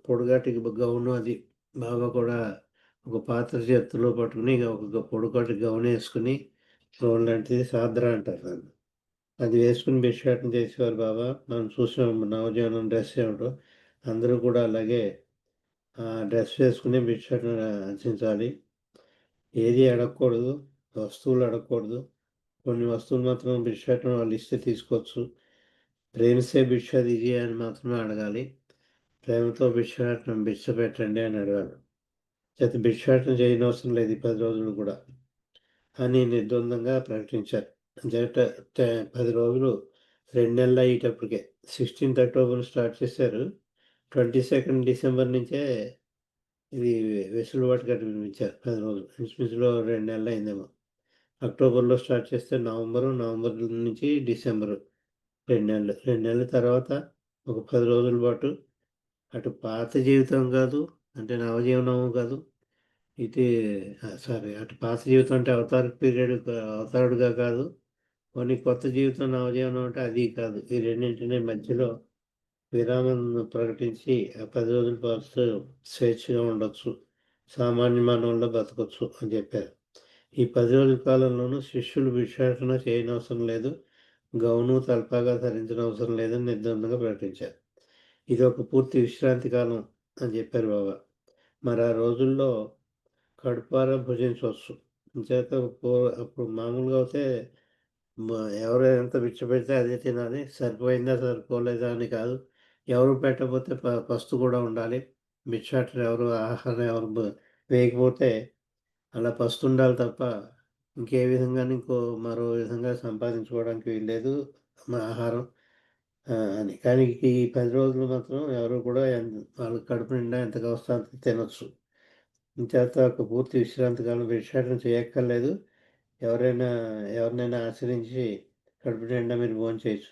పొడుగాటి గౌను అది బాగా కూడా ఒక పాత్ర చేతిలో పట్టుకుని ఒక పొడుగాటి గౌను వేసుకుని, గౌన్ లాంటిది సాద్రా అంటారు దాన్ని, అది వేసుకుని భిక్షాటన చేసేవారు బాబా. మనం చూసాం నవజీవనం డ్రెస్ ఏమిటో, అందరూ కూడా అలాగే డ్రెస్ వేసుకుని భిక్షాటన రచించాలి. ఏది అడగకూడదు, వస్తువులు అడగకూడదు. కొన్ని వస్తువులు మాత్రం భిక్షాటన వాళ్ళు ఇస్తే తీసుకోవచ్చు. ప్రేమసే భిక్ష దిజియే అని మాత్రమే అడగాలి. ప్రేమతో భిక్ష పెట్టండి అని అడగాలి. చేత భిక్షాటన చేయనవసరం లేదు ఈ 10 రోజులు కూడా అని నిర్ద్వందంగా ప్రకటించారు. 10 రోజులు 2 నెలలు అయ్యేటప్పటికే 16th అక్టోబర్ స్టార్ట్ చేశారు. 22nd డిసెంబర్ నుంచే ఇది వెసులుబాటు కల్పించారు. 10 రోజులు, ఇంచుమించులో 2 నెలలు అయిందేమో. అక్టోబర్లో స్టార్ట్ చేస్తే నవంబర్ నుంచి డిసెంబరు 2 నెలల తర్వాత ఒక 10 రోజుల పాటు అటు పాత జీవితం కాదు, అంటే నవజీవనం కాదు, ఇది అటు పాత జీవితం అంటే అవతారుడుగా కాదు, కొన్ని కొత్త జీవితం నవజీవనం అంటే అది కాదు. ఈ రెండింటిని మధ్యలో విరామం ప్రకటించి ఆ 10 రోజుల పాటు స్వేచ్ఛగా ఉండొచ్చు, సామాన్య మానవుల్లో బతకొచ్చు అని చెప్పారు. ఈ 10 రోజుల కాలంలోనూ శిష్యులు భిక్షాటన చేయనవసరం లేదు, గౌను తలపాగా ధరించిన అవసరం లేదని నిర్బంధంగా ప్రకటించారు. ఇది ఒక పూర్తి విశ్రాంతి కాలం అని చెప్పారు బాబా. మరి ఆ రోజుల్లో కడుపారా భుజించవచ్చు. చేత అప్పుడు మామూలుగా అయితే ఎవరు ఎంత భిక్ష పెడితే అదే తినాలి, సరిపోయిందా సరిపోలేదా అని కాదు. ఎవరు పెట్టకపోతే పస్తు కూడా ఉండాలి. భిక్షాటన ఎవరు ఆహారం ఎవరు వేయకపోతే అలా పస్తు ఉండాలి తప్ప ఇంకే విధంగాను మరో విధంగా సంపాదించుకోవడానికి వీల్లేదు ఆహారం అని. కానీ ఈ 10 రోజులు మాత్రం ఎవరు కూడా వాళ్ళ కడుపు నిండా ఎంత కావస్తే అంత తినొచ్చు. ఇంచేత ఒక పూర్తి విశ్రాంతి కాలం భిక్షాటన చేయక్కర్లేదు. ఎవరినైనా ఆశ్రయించి కడుపు నిండా మీరు భోంచేయచ్చు.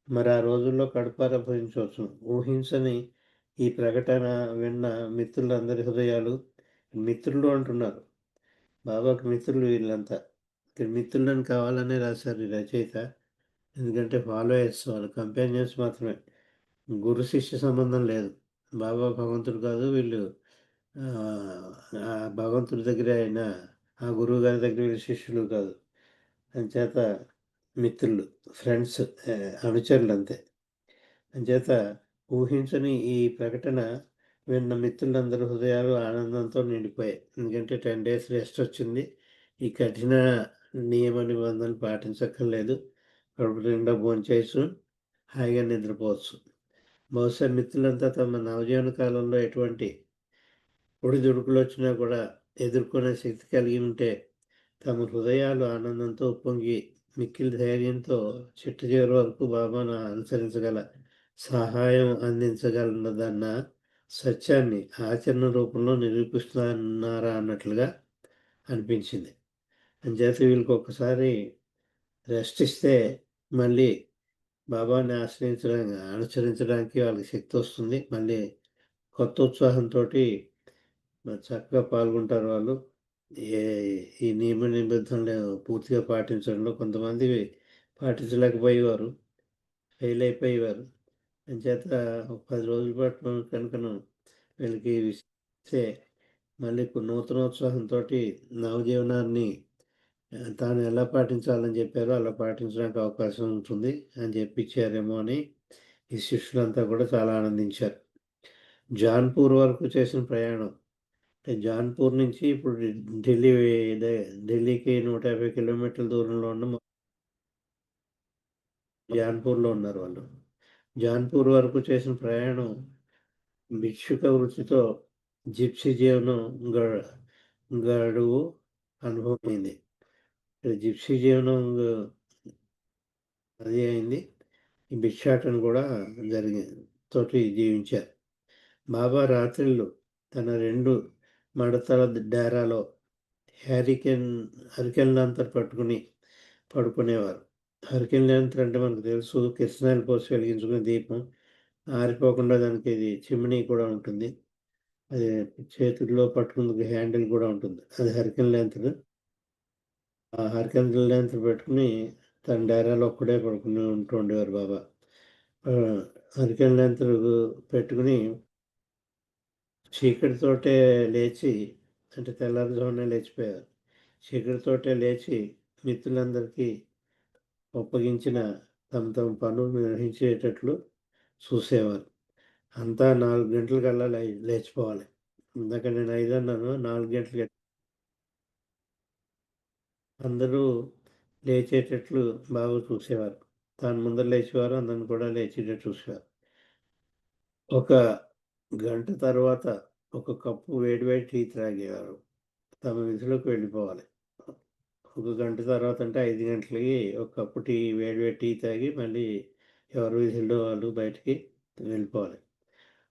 మరి ఆ రోజుల్లో కడుపారా భుజించవచ్చు. ఊహించని ఈ ప్రకటన విన్న మిత్రులందరి హృదయాలు, మిత్రులు అంటున్నారు, బాబాకి మిత్రులు వీళ్ళంతా. ఇక్కడ మిత్రులని కావాలనే రాశారు ఈ రచయిత. ఎందుకంటే ఫాలోయర్స్, వాళ్ళు కంపానియన్స్ మాత్రమే, గురు శిష్య సంబంధం లేదు. బాబా భగవంతుడు కాదు, వీళ్ళు ఆ భగవంతుడి దగ్గర అయినా ఆ గురువు గారి దగ్గర వీళ్ళు శిష్యులు కాదు. అంచేత మిత్రులు, ఫ్రెండ్స్, అనుచరులు అంతే. అంచేత ఊహించని ఈ ప్రకటన విన్న మిత్రులందరూ హృదయాలు ఆనందంతో నిండిపోయాయి. ఎందుకంటే 10 డేస్ రెస్ట్ వచ్చింది. ఈ కఠిన నియమ నిబంధనలు పాటించక్కర్లేదు, కడుపు నిండా భోంచేయచ్చు, హాయిగా నిద్రపోవచ్చు. బహుశా మిత్రులంతా తమ నవజీవన కాలంలో ఎటువంటి ఒడిదుడుకులు వచ్చినా కూడా ఎదుర్కొనే శక్తి కలిగి ఉంటే తమ హృదయాలు ఆనందంతో ఉప్పొంగి మిక్కిలి ధైర్యంతో చిట్ట చివరి వరకు బాబాను అనుసరించగల, సహాయం అందించగలదన్న సత్యాన్ని ఆచరణ రూపంలో నిరూపిస్తున్నారా అన్నట్లుగా అనిపించింది. అంచేత వీళ్ళకి ఒక్కసారి రెస్ట్ ఇస్తే మళ్ళీ బాబాని అనుసరించడానికి వాళ్ళకి శక్తి వస్తుంది. మళ్ళీ కొత్త ఉత్సాహంతో చక్కగా పాల్గొంటారు వాళ్ళు. ఈ నియమ నిబంధనలు పూర్తిగా పాటించడంలో కొంతమంది పాటించలేకపోయేవారు, ఫెయిల్ అయిపోయేవారు. అంచేత ఒక 10 రోజుల పాటు కనుకను వీళ్ళకి ఇస్తే మళ్ళీ నూతనోత్సాహంతో నవజీవనాన్ని తాను ఎలా పాటించాలని చెప్పారో అలా పాటించడానికి అవకాశం ఉంటుంది అని చెప్పించారేమో అని ఈ శిష్యులంతా కూడా చాలా ఆనందించారు. జాన్పూర్ వరకు చేసిన ప్రయాణం, అంటే జాన్పూర్ నుంచి ఇప్పుడు ఢిల్లీకి 150 కిలోమీటర్ల దూరంలో ఉన్న జాన్పూర్లో ఉన్నారు వాళ్ళు. జాన్పూర్ వరకు చేసిన ప్రయాణం భిక్షుక వృత్తితో జిప్సీ జీవనం గడువు అనుభవమైంది. జిప్సీ జీవనం అది అయింది. ఈ భిక్షాటన కూడా తోటి జీవించారు. బాబా రాత్రిళ్ళు తన 2 మడతల డేరాలో హరికెన్ లాంతర్ పట్టుకుని పడుకునేవారు. హరికెన్ లాంతర్ అంటే మనకు తెలుసు, కిరసనాయిలు పోసి వెలిగించుకునే దీపం, ఆరిపోకుండా దానికి ఇది చిమ్నీ కూడా ఉంటుంది. అది చేతుల్లో పట్టుకునే హ్యాండిల్ కూడా ఉంటుంది, అది హరికెన్ లాంతర్. ఆ హరికెన్ లాంతర్ పెట్టుకుని తన డేరాలో ఒక్కడే పడుకుని ఉండేవారు బాబా. హరికెన్ లాంతర్ పెట్టుకుని చీకటితోటే లేచి, అంటే తెల్లారుజామునే లేచిపోయారు. చీకటితోటే లేచి మిత్రులందరికీ ఒప్పగించిన తమ పనులు నిర్వహించేటట్లు చూసేవారు. అంతా 4 గంటలకల్లా లేచిపోవాలి. ఇందాక నేను 5 అన్నాను, 4 గంటలకి అందరూ లేచేటట్లు బాగా చూసేవారు. తాను ముందర లేచేవారు, అందరిని కూడా లేచేటట్టు చూసేవారు. ఒక గంట తర్వాత ఒక కప్పు వేడి టీ త్రాగేవారు. తమ విధులకు వెళ్ళిపోవాలి. ఒక గంట తర్వాత అంటే 5 గంటలకి ఒక కప్పు వేడి టీ తాగి మళ్ళీ ఎవరి విధుల్లో వాళ్ళు బయటికి వెళ్ళిపోవాలి.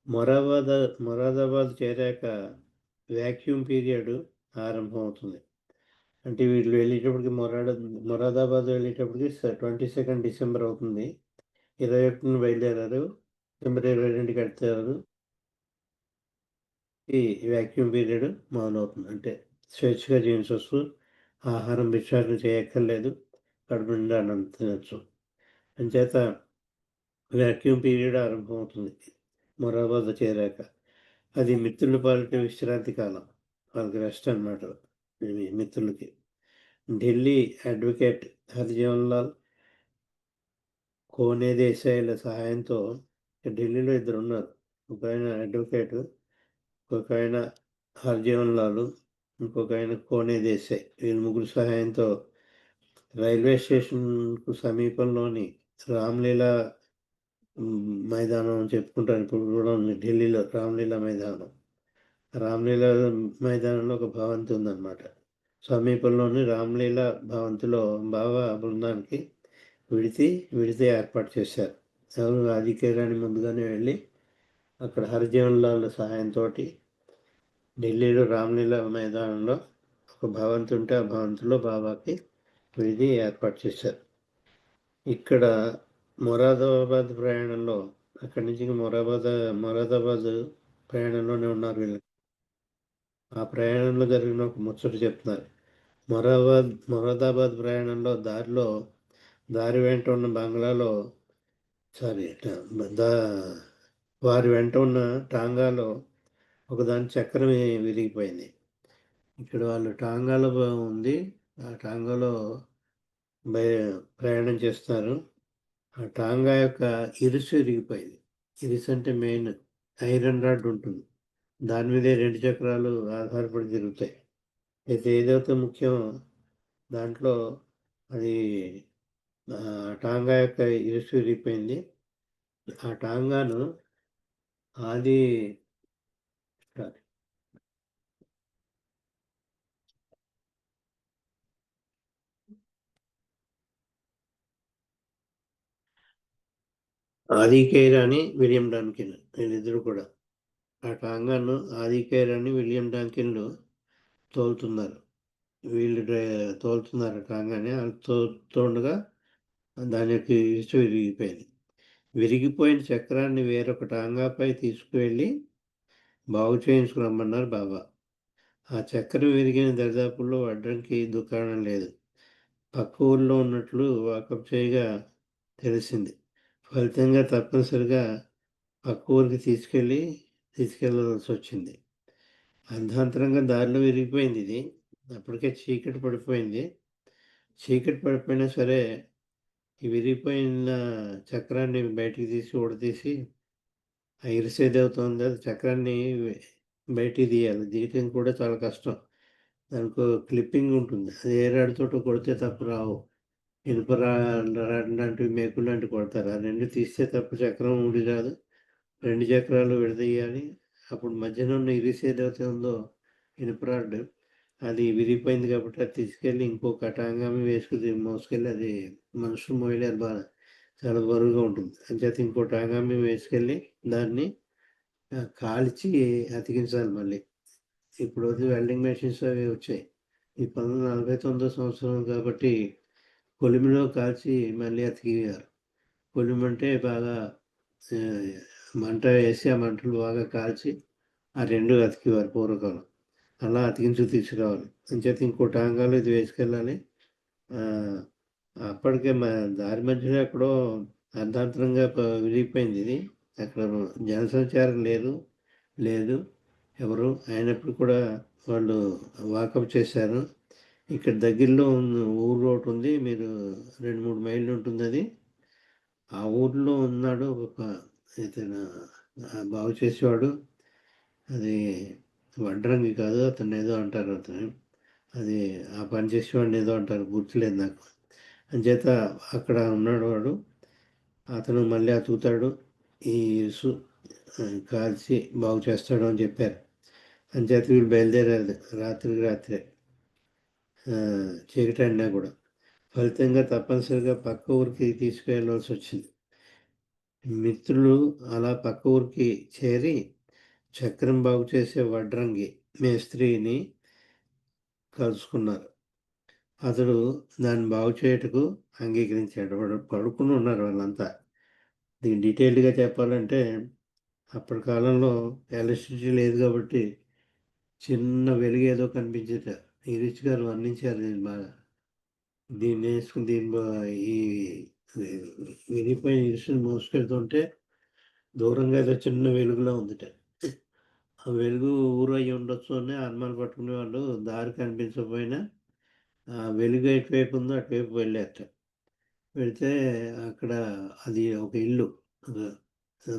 మొరాదాబాద్ చేరాక వ్యాక్యూమ్ పీరియడ్ ఆరంభమవుతుంది. అంటే వీళ్ళు వెళ్ళేటప్పటికి మొరాదాబాద్ వెళ్ళేటప్పటికి 22 డిసెంబర్ అవుతుంది. 21 బయలుదేరారు. డిసెంబర్ 22కి వెళ్తారు. ఈ వ్యాక్యూమ్ పీరియడ్ మొదలవుతుంది. అంటే స్వేచ్ఛగా జీవించవచ్చు, ఆహారం భిక్షాటన చేయక్కర్లేదు, కడుపు నిండా అన్నం తినచ్చు. అంచేత వ్యాక్యూమ్ పీరియడ్ ఆరంభమవుతుంది మొరాబాద్ చేరాక. అది మిత్రుల పాలిట విశ్రాంతి కాలం, వాళ్ళకి రెస్ట్ అనమాట మిత్రులకి. ఢిల్లీ అడ్వకేట్ హరిజవహర్ లాల్ కోనే దేశాయిల సహాయంతో ఢిల్లీలో ఇద్దరు ఉన్నారు. ఒక ఆయన అడ్వకేట్, ఇంకొక ఆయన హరిజవహర్ లాల్, ఇంకొక ఆయన కోనే దేశాయ్. వీళ్ళ ముగ్గురు సహాయంతో రైల్వే స్టేషన్కు సమీపంలోని రామ్లీలా మైదానం చెప్పుకుంటారు, ఇప్పుడు కూడా ఉంది ఢిల్లీలో రామ్లీలా మైదానం. రామ్లీలా మైదానంలో ఒక భవంతి ఉందన్నమాట. సమీపంలోని రామ్లీలా భవంతిలో బాబా బృందానికి విడితే ఏర్పాటు చేశారు. ఎవరు రాజకీయాన్ని ముందుగానే వెళ్ళి అక్కడ హరిజవహర్ లాల్ సహాయంతో ఢిల్లీలో రామ్లీలా మైదానంలో ఒక భవంతి ఉంటే ఆ భవంతిలో బాబాకి విడిది ఏర్పాటు చేశారు. ఇక్కడ మొరాదాబాద్ ప్రయాణంలో, అక్కడి నుంచి మొరాదాబాద్ ప్రయాణంలోనే ఉన్నారు వీళ్ళు. ఆ ప్రయాణంలో జరిగిన ఒక ముచ్చట చెప్తున్నారు. మొరాదాబాద్ ప్రయాణంలో దారి వెంట ఉన్న బంగ్లాలో వారి వెంట ఉన్న టాంగాలో ఒకదాని చక్రం విరిగిపోయింది. ఇక్కడ వాళ్ళు టాంగాలో ఉంది, ఆ టాంగాలో ప్రయాణం చేస్తారు. ఆ టాంగా యొక్క ఇరుసు విరిగిపోయింది. ఇరుసు అంటే మెయిన్ ఐరన్ రాడ్ ఉంటుంది, దాని మీదే 2 చక్రాలు ఆధారపడి తిరుగుతాయి. అయితే ఏదైతే ముఖ్యం దాంట్లో అది టాంగా యొక్క ఇరుసు విరిగిపోయింది. ఆ టాంగాను ఆది కేర్ అని విలియం డాన్కిన్, వీళ్ళిద్దరు కూడా ఆ టాంగాను ఆది కేర్ అని విలియం డాన్కిన్లు తోలుతున్నారు. వీళ్ళు తోలుతున్నారు టాంగాని. వాళ్ళు తోలుతుండగా దాని యొక్క ఇరుసు విరిగిపోయింది. విరిగిపోయిన చక్రాన్ని వేరొక టాంగాపై తీసుకువెళ్ళి బాగు చేయించుకురమ్మన్నారు బాబా. ఆ చక్రం విరిగిన దరిదాపుల్లో వడ్రంకి దుకాణం లేదు. పక్క ఊళ్ళో ఉన్నట్లు వాకప్ చేయగా తెలిసింది. ఫలితంగా తప్పనిసరిగా పక్క ఊరికి తీసుకెళ్ళవలసి వచ్చింది. అర్ధాంతరంగా దారిలో విరిగిపోయింది ఇది. అప్పటికే చీకటి పడిపోయింది. చీకటి పడిపోయినా సరే ఈ విరిగిపోయిన చక్రాన్ని బయటికి ఊడతీసి ఆ ఇరుసు ఏదవుతుందో చక్రాన్ని బయటికి తీయాలి. తీయటం కూడా చాలా కష్టం. దానికి క్లిప్పింగ్ ఉంటుంది, అది ఏ రాడుతో కొడితే తప్పు రావు. ఇనుప రాడ్ లాంటివి, మేకులు లాంటివి కొడతారు. ఆ 2 తీస్తే తప్ప చక్రం ఊడి రాదు. 2 చక్రాలు విడదీయాలి. అప్పుడు మధ్యలో ఉన్న ఇరుసు ఏదైతే ఉందో ఇనుప రాడ్, అది విరిగిపోయింది కాబట్టి అది తీసుకెళ్ళి ఇంకొక టాంగామి మోసుకెళ్ళి, అది మనుషులు మోయలేరు, బాగా చాలా బరువుగా ఉంటుంది. అంచేత ఇంకో టాంగామి వేసుకెళ్ళి దాన్ని కాల్చి అతికించాలి మళ్ళీ. ఇప్పుడు వెల్డింగ్ మెషిన్స్ అవి వచ్చాయి. ఈ 1949 సంవత్సరం కాబట్టి కొలిమిలో కాల్చి మళ్ళీ అతికియారు. కొలిమి అంటే బాగా మంట వేసి ఆ మంటలు బాగా కాల్చి ఆ 2 అతికేవారు పూర్వకాలం. అలా అతికించి తీసుకురావాలి. అంచేత ఇంకో టాంగాలో ఇది వేసుకెళ్ళాలి. అప్పటికే దారి మధ్యలో ఎక్కడో అర్ధాంతరంగా విరిగిపోయింది ఇది. అక్కడ జనసంచారం లేదు ఎవరు. అయినప్పుడు కూడా వాళ్ళు వాకప్ చేశారు. ఇక్కడ దగ్గరలో ఊరు ఒకటి ఉంది, మీరు 2-3 మైళ్ళు ఉంటుంది అది. ఆ ఊర్లో ఉన్నాడు ఒక ఇతను బాగు చేసేవాడు. అది వడ్రంగి కాదు, అతను ఏదో అంటారు. అది ఆ పని చేసేవాడిని ఏదో అంటారు, గుర్తులేదు నాకు. అంచేత అక్కడ ఉన్నాడు వాడు. అతను మళ్ళీ అతుకుతాడు, ఈ ఇరుసు కాల్చి బాగు చేస్తాడు అని చెప్పారు. అంచేత వీళ్ళు బయలుదేరారు రాత్రే చీకటి అయినా కూడా. ఫలితంగా తప్పనిసరిగా పక్క ఊరికి తీసుకువెళ్ళవలసి వచ్చింది. మిత్రులు అలా పక్క ఊరికి చేరి చక్రం బాగు చేసే వడ్రంగి మేస్త్రిని కలుసుకున్నారు. అతడు దాన్ని బాగు చేయుటకు అంగీకరించాడు. వాడు పడుకుని ఉన్నారు వాళ్ళంతా. దీన్ని డీటెయిల్డ్‌గా చెప్పాలంటే అప్పటి కాలంలో ఎలక్ట్రిసిటీ లేదు కాబట్టి చిన్న వెలుగేదో కనిపించేట. ఈ రిచ్ గారు వర్ణించారు దీన్ని బాగా. దీన్నేసుకొని ఈ విరిగిపోయిన ఇరుసుని మోసుకెళ్తుంటే దూరంగా ఏదో చిన్న వెలుగులా ఉందిట. ఆ వెలుగు ఊరు అయ్యి ఉండొచ్చు అని అనుమానం పట్టుకునే వాళ్ళు దారి కనిపించకపోయినా ఆ వెలుగు ఎటువైపు ఉందో అటువైపు వెళ్ళారట. వెళితే అక్కడ అది ఒక ఇల్లు.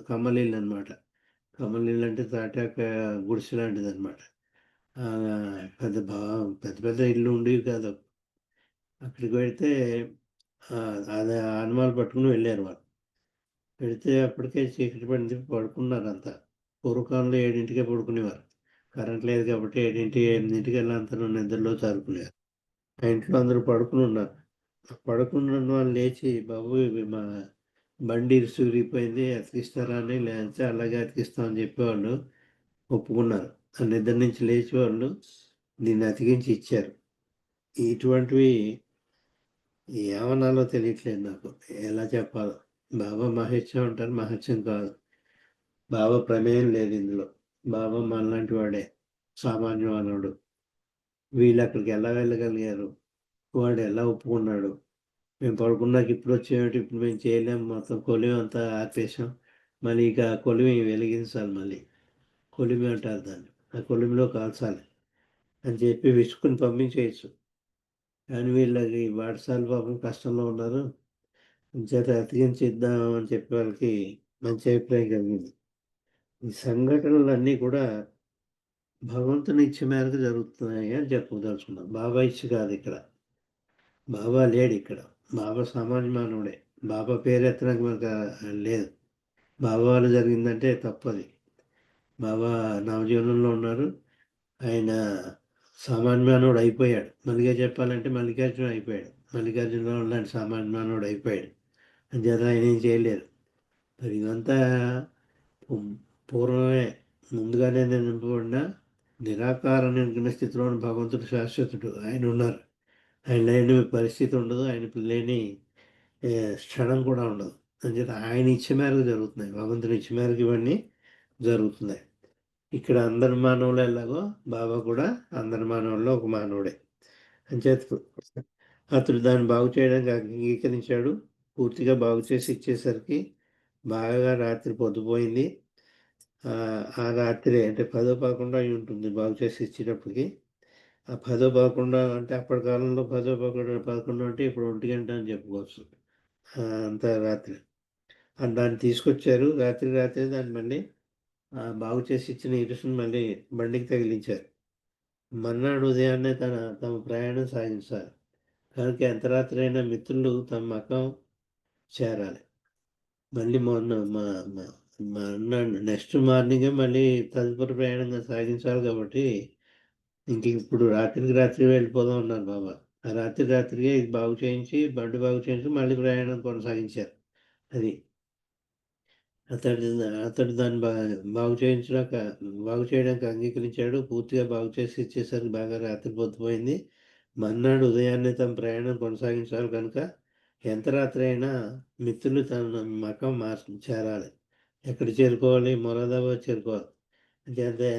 కమ్మలిల్లు అనమాట. కమ్మలిల్లు అంటే తాటాక గుడిసె లాంటిదనమాట. పెద్ద పెద్ద ఇల్లు ఉండేవి కాదు. అక్కడికి వెళితే అది అనుమానాలు పట్టుకుని వెళ్ళారు వాళ్ళు. వెళితే అప్పటికే చీకటి పడింది, పడుకున్నారంతా. పూర్వకాలంలో 7కే పడుకునేవారు. కరెంట్ లేదు కాబట్టి 7, 8 అందరూ నిద్రలో జారుకునేవారు. ఆ ఇంట్లో అందరూ పడుకుని ఉన్నారు. పడుకున్న వాళ్ళు లేచి, బాబు ఇవి మా బండి ఇరిగిపోయింది, అతికిస్తారా అని. లేకపోతే అలాగే అతికిస్తామని చెప్పేవాళ్ళు ఒప్పుకున్నారు. ఆ నిద్ర నుంచి లేచి వాళ్ళు దీన్ని అతికించి ఇచ్చారు. ఇటువంటివి ఏమనాలో తెలియట్లేదు నాకు, ఎలా చెప్పాలో. బాబా మహత్యం అంటారు, మహత్యం కాదు. బాబా ప్రమేయం లేదు ఇందులో. బాబా మనలాంటి వాడే, సామాన్య మానవుడు. వీళ్ళు అక్కడికి ఎలా వెళ్ళగలిగారు? వాడు ఎలా ఒప్పుకున్నాడు? మేము పడుకున్నాక ఇప్పుడు వచ్చేమిటి, ఇప్పుడు మేము చేయలేము, మొత్తం కొలిమి అంతా ఆపేసాం, మళ్ళీ ఇక కొలిమి వెలిగించాలి, మళ్ళీ కొలిమి అంటారు దాన్ని, ఆ కొలిమిలో కాల్చాలి అని చెప్పి విసుకుని పంపించేయచ్చు. కానీ వీళ్ళకి వాటసార్లు పాపం కష్టంలో ఉన్నారు, చేత అతికించిద్దాం అని చెప్పి వాళ్ళకి మంచి అభిప్రాయం కలిగింది. ఈ సంఘటనలన్నీ కూడా భగవంతుని ఇచ్చ మేరకు జరుగుతున్నాయి అని చెప్పదలుచుకున్నాం. బాబా ఇచ్చ కాదు ఇక్కడ. బాబా లేడు ఇక్కడ. బాబా సామాన్య మానవుడే. బాబా పేరు ఎత్తడానికి మనకు లేదు. బాబా వాళ్ళు జరిగిందంటే తప్పది. బాబా నవజీవనంలో ఉన్నారు. ఆయన సామాన్య మానవుడు అయిపోయాడు. మళ్ళీగా చెప్పాలంటే మల్లికార్జున అయిపోయాడు. మల్లికార్జునరావు లాంటి సామాన్య మానవుడు అయిపోయాడు. అంచేత ఆయన ఏం చేయలేరు. మరి ఇదంతా పూర్వమే, ముందుగానే నింపబడిన నిరాకార నిర్గుణ స్థితిలో ఉన్న భగవంతుడు శాశ్వతుడు. ఆయన ఉన్నారు. ఆయన లేని పరిస్థితి ఉండదు, ఆయన లేని క్షణం కూడా ఉండదు. అంచేత ఆయన ఇచ్చే మేరకు జరుగుతున్నాయి. భగవంతుని ఇచ్చే మేరకు ఇవన్నీ జరుగుతున్నాయి. ఇక్కడ అందరి మానవులు ఎలాగో బాబా కూడా అందరి మానవుల్లో ఒక మానవుడే. అంచేత అతడు దాన్ని బాగు చేయడానికి అంగీకరించాడు. పూర్తిగా బాగు చేసి ఇచ్చేసరికి బాగా రాత్రి పొద్దుపోయింది. ఆ రాత్రి అంటే 10:11 అయి ఉంటుంది బాగు చేసి ఇచ్చేటప్పటికి. ఆ 10:11 అంటే అప్పటి కాలంలో 10:11 అంటే ఇప్పుడు 1 గంట అని చెప్పుకోవచ్చు. అంత రాత్రి దాన్ని తీసుకొచ్చారు. రాత్రి దాన్ని మళ్ళీ బాగు చేసి ఇచ్చిన ఇరుసును మళ్ళీ బండికి తగిలించారు. మర్నాడు ఉదయాన్నే తమ ప్రయాణం సాగించాలి. కనుక ఎంత రాత్రి అయినా మిత్రులు తమ మకం చేరాలి. మళ్ళీ నెక్స్ట్ మార్నింగే మళ్ళీ తదుపరి ప్రయాణంగా సాగించాలి కాబట్టి ఇంక ఇప్పుడు రాత్రికి వెళ్ళిపోదాం అన్నారు బాబా. ఆ రాత్రికి ఇది బాగు చేయించి, బండి బాగు చేయించి మళ్ళీ ప్రయాణం కొనసాగించారు. అది అతడు దాన్ని బాగు చేయడానికి అంగీకరించాడు. పూర్తిగా బాగు చేసి ఇచ్చేసరికి బాగా రాత్రి పొద్దుపోయింది. మర్నాడు ఉదయాన్నే తమ ప్రయాణం కొనసాగించాలి కనుక ఎంత రాత్రి అయినా మిత్రులు తన మకం చేరాలి. ఎక్కడ చేరుకోవాలి? మొరాదాబాద్ చేరుకోవాలి.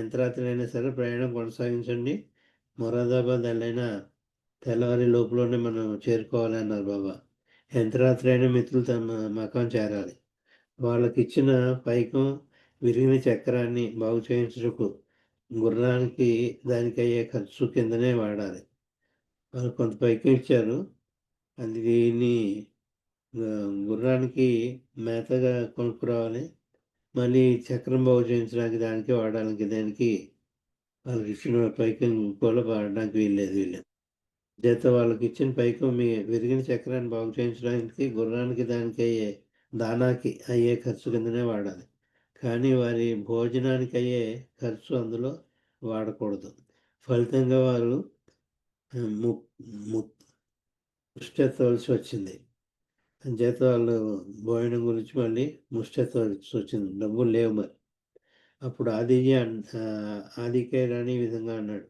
ఎంత రాత్రి అయినా సరే ప్రయాణం కొనసాగించండి. మొరాదాబాద్ వెళ్ళైనా తెల్లవారి లోపలనే మనం చేరుకోవాలి అన్నారు బాబా. ఎంత రాత్రి అయినా మిత్రులు తమ మకం చేరాలి. వాళ్ళకి ఇచ్చిన పైకం విరిగిన చక్రాన్ని బాగు చేయించుటకు గుర్రానికి దానికి అయ్యే ఖర్చు కిందనే వాడాలి. వాళ్ళు కొంత పైకం ఇచ్చారు. దీన్ని గుర్రానికి మేతగా కొనుక్కురావాలి. మళ్ళీ చక్రం బాగు చేయించడానికి దానికి వాడడానికి దానికి వాళ్ళకి ఇచ్చిన పైకం కూడా వాడడానికి వీల్లేదు. చేత వాళ్ళకి ఇచ్చిన పైకం విరిగిన చక్రాన్ని బాగు చేయించడానికి గుర్రానికి దానికి అయ్యే దానాకి అయ్యే ఖర్చు కిందనే వాడాలి. కానీ వారి భోజనానికి అయ్యే ఖర్చు అందులో వాడకూడదు. ఫలితంగా వారు ముష్టెత్తవలసి వచ్చింది. అంచేత వాళ్ళు భోజనం గురించి మళ్ళీ ముష్టెత్తవలసి వచ్చింది. డబ్బులు లేవు మరి. అప్పుడు ఆదికే రాని ఈ విధంగా అన్నాడు,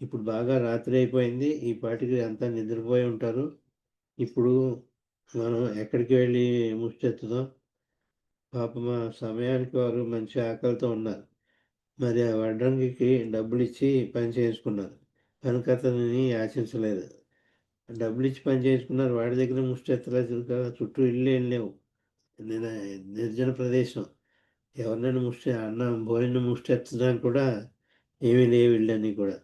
ఇప్పుడు బాగా రాత్రి అయిపోయింది. ఈ పాటికి అంతా నిద్రపోయి ఉంటారు. ఇప్పుడు మనం ఎక్కడికి వెళ్ళి ముష్టెత్తుదాం. పాపం ఆ సమయానికి వారు మంచి ఆకలితో ఉన్నారు. మరి ఆ వడ్రంగికి డబ్బులిచ్చి పని చేయించుకున్నారు కనుక అతనిని యాచించలేదు. డబ్బులిచ్చి పని చేయించుకున్నారు. వాడి దగ్గర ముష్టెత్తలేదు కదా, చుట్టూ ఇల్లు ఏం లేవు. నేను నిర్జన ప్రదేశం. ఎవరినైనా అన్నం భోజనం ముష్టెత్తడానికి కూడా ఏమీ లేవు ఇళ్ళని కూడా.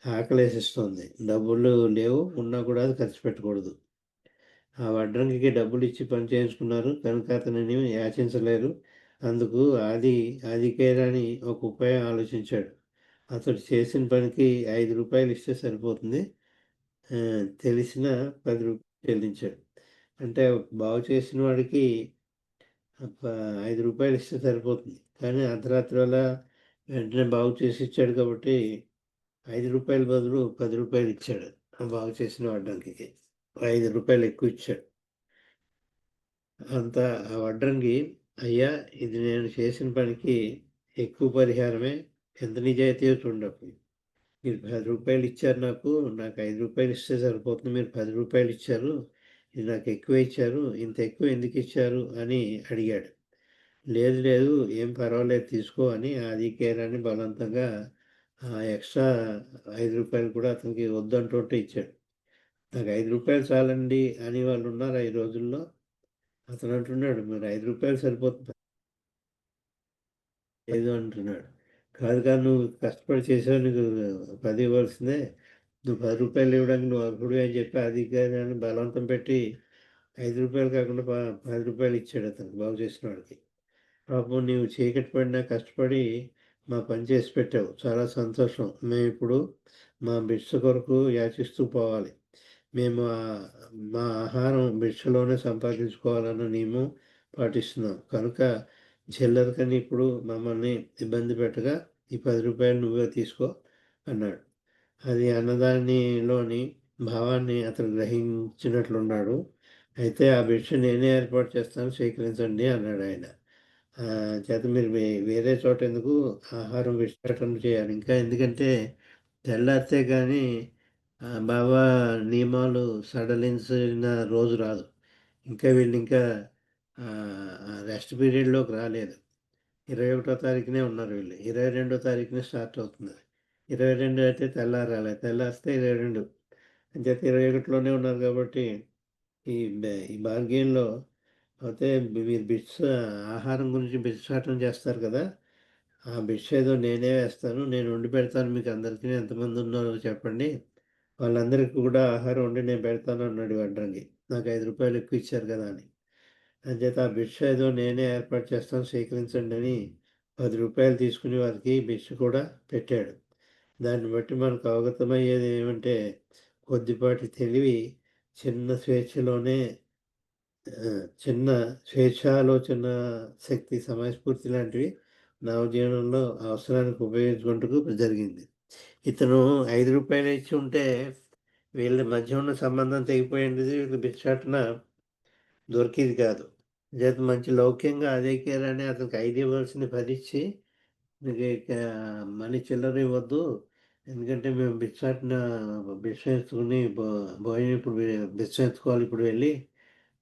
ఆకలేసిస్తుంది. డబ్బులు లేవు, ఉన్నా కూడా అది ఖర్చు పెట్టకూడదు. ఆ వడ్రంగికి డబ్బులు ఇచ్చి పని చేయించుకున్నారు కనుక అతనిని యాచించలేరు. అందుకు ఆదికేరాని ఒక ఉపాయం ఆలోచించాడు. అతడు చేసిన పనికి 5 రూపాయలు ఇస్తే సరిపోతుంది. తెలిసిన 10 రూపాయలు చెల్లించాడు. అంటే బాగు చేసిన వాడికి 5 రూపాయలు ఇస్తే సరిపోతుంది. కానీ అర్ధరాత్రి వేళ వెంటనే బాగు చేసి ఇచ్చాడు కాబట్టి 5 రూపాయల బదులు 10 రూపాయలు ఇచ్చాడు. బాగు చేసిన వడ్రంగికి 5 రూపాయలు ఎక్కువ ఇచ్చాడు. అంతా ఆ వడ్రంగి, అయ్యా ఇది నేను చేసిన పనికి ఎక్కువ పరిహారమే, ఎంత నిజాయితీయో చూడండి. మీరు 10 రూపాయలు ఇచ్చారు నాకు 5 రూపాయలు ఇస్తే సరిపోతుంది. మీరు 10 రూపాయలు ఇచ్చారు, ఇది నాకు ఎక్కువ ఇచ్చారు, ఇంత ఎక్కువ ఎందుకు ఇచ్చారు అని అడిగాడు. లేదు లేదు ఏం పర్వాలేదు తీసుకో అని ఆదికేరాన్ని బలవంతంగా ఎక్స్ట్రా 5 రూపాయలు కూడా అతనికి వద్దంటుంటే ఇచ్చాడు. నాకు 5 రూపాయలు చాలండి అని వాళ్ళు ఉన్నారు ఈ రోజుల్లో. అతను అంటున్నాడు మరి 5 రూపాయలు సరిపోతుంది లేదు అంటున్నాడు. కాదు కాదు నువ్వు కష్టపడి చేసావు, నీకు 10 ఇవ్వాల్సిందే, నువ్వు 10 రూపాయలు ఇవ్వడానికి నువ్వు అర్హుడు అని చెప్పి అధికారాన్ని బలవంతం పెట్టి 5 రూపాయలు కాకుండా 10 రూపాయలు ఇచ్చాడు అతనికి బాగు చేసిన వాడికి. పాపం నీవు చీకటి పడినా కష్టపడి మా పని చేసి పెట్టావు, చాలా సంతోషం. మేము ఇప్పుడు మా భిక్ష కొరకు యాచిస్తూ పోవాలి. మేము మా ఆహారం భిక్షలోనే సంపాదించుకోవాలన్న నియమం పాటిస్తున్నాం కనుక చిల్లరకని ఇప్పుడు మమ్మల్ని ఇబ్బంది పెట్టగా ఈ 10 రూపాయలు నువ్వే తీసుకో అన్నాడు. అది అన్నదానిలోని భావాన్ని అతను గ్రహించినట్లున్నాడు. అయితే ఆ భిక్ష నేనే ఏర్పాటు చేస్తాను, స్వీకరించండి అన్నాడు ఆయన. చేత మీరు వేరే చోట ఎందుకు ఆహారం విస్తరణ చేయాలి, ఇంకా ఎందుకంటే తెల్లారితే కానీ బాబా నియమాలు సడలించిన రోజు రాదు. ఇంకా వీళ్ళు ఇంకా రెస్ట్ పీరియడ్లోకి రాలేదు. 21వ తారీఖునే ఉన్నారు వీళ్ళు. 22వ తారీఖునే స్టార్ట్ అవుతుంది. 22 అయితే తెల్లారాలి, తెల్లారిస్తే 22 అంచేత 21లోనే ఉన్నారు కాబట్టి ఈ బార్గెన్లో అయితే మీరు ఆహారం గురించి భిక్షాటన చేస్తారు కదా, ఆ భిక్ష ఏదో నేనే వేస్తాను, నేను వండి పెడతాను మీకు అందరికీ, ఎంతమంది ఉన్నారో చెప్పండి, వాళ్ళందరికీ కూడా ఆహారం వండి నేను పెడతాను అన్నాడు వడ్రంగి. నాకు 5 రూపాయలు ఎక్కువ ఇచ్చారు కదా అని. అంచేత ఆ భిక్ష ఏదో నేనే ఏర్పాటు చేస్తాను, స్వీకరించండి అని 10 రూపాయలు తీసుకుని వారికి భిక్ష కూడా పెట్టాడు. దాన్ని బట్టి మనకు అవగతమయ్యేది ఏమంటే కొద్దిపాటి తెలివి, చిన్న స్వేచ్ఛలోనే చిన్న స్వేచ్ఛాలోచన శక్తి, సమయస్ఫూర్తి లాంటివి నా జీవనంలో అవసరానికి ఉపయోగించుకుంటూ జరిగింది. ఇతను 5 రూపాయలు ఇచ్చి ఉంటే వీళ్ళ మధ్య ఉన్న సంబంధం తెగిపోయింది, వీళ్ళకి భిక్షాటన దొరికేది కాదు. చేత మంచి లౌక్యంగా అదేకేరాని అతనికి 5 ఇవ్వాల్సింది 10 ఇచ్చి, మీకు మనీ చిల్లర ఇవ్వద్దు, ఎందుకంటే మేము భిక్ష ఎత్తుకుని భోజనం ఇప్పుడు భిక్ష ఎత్తుకోవాలి ఇప్పుడు వెళ్ళి,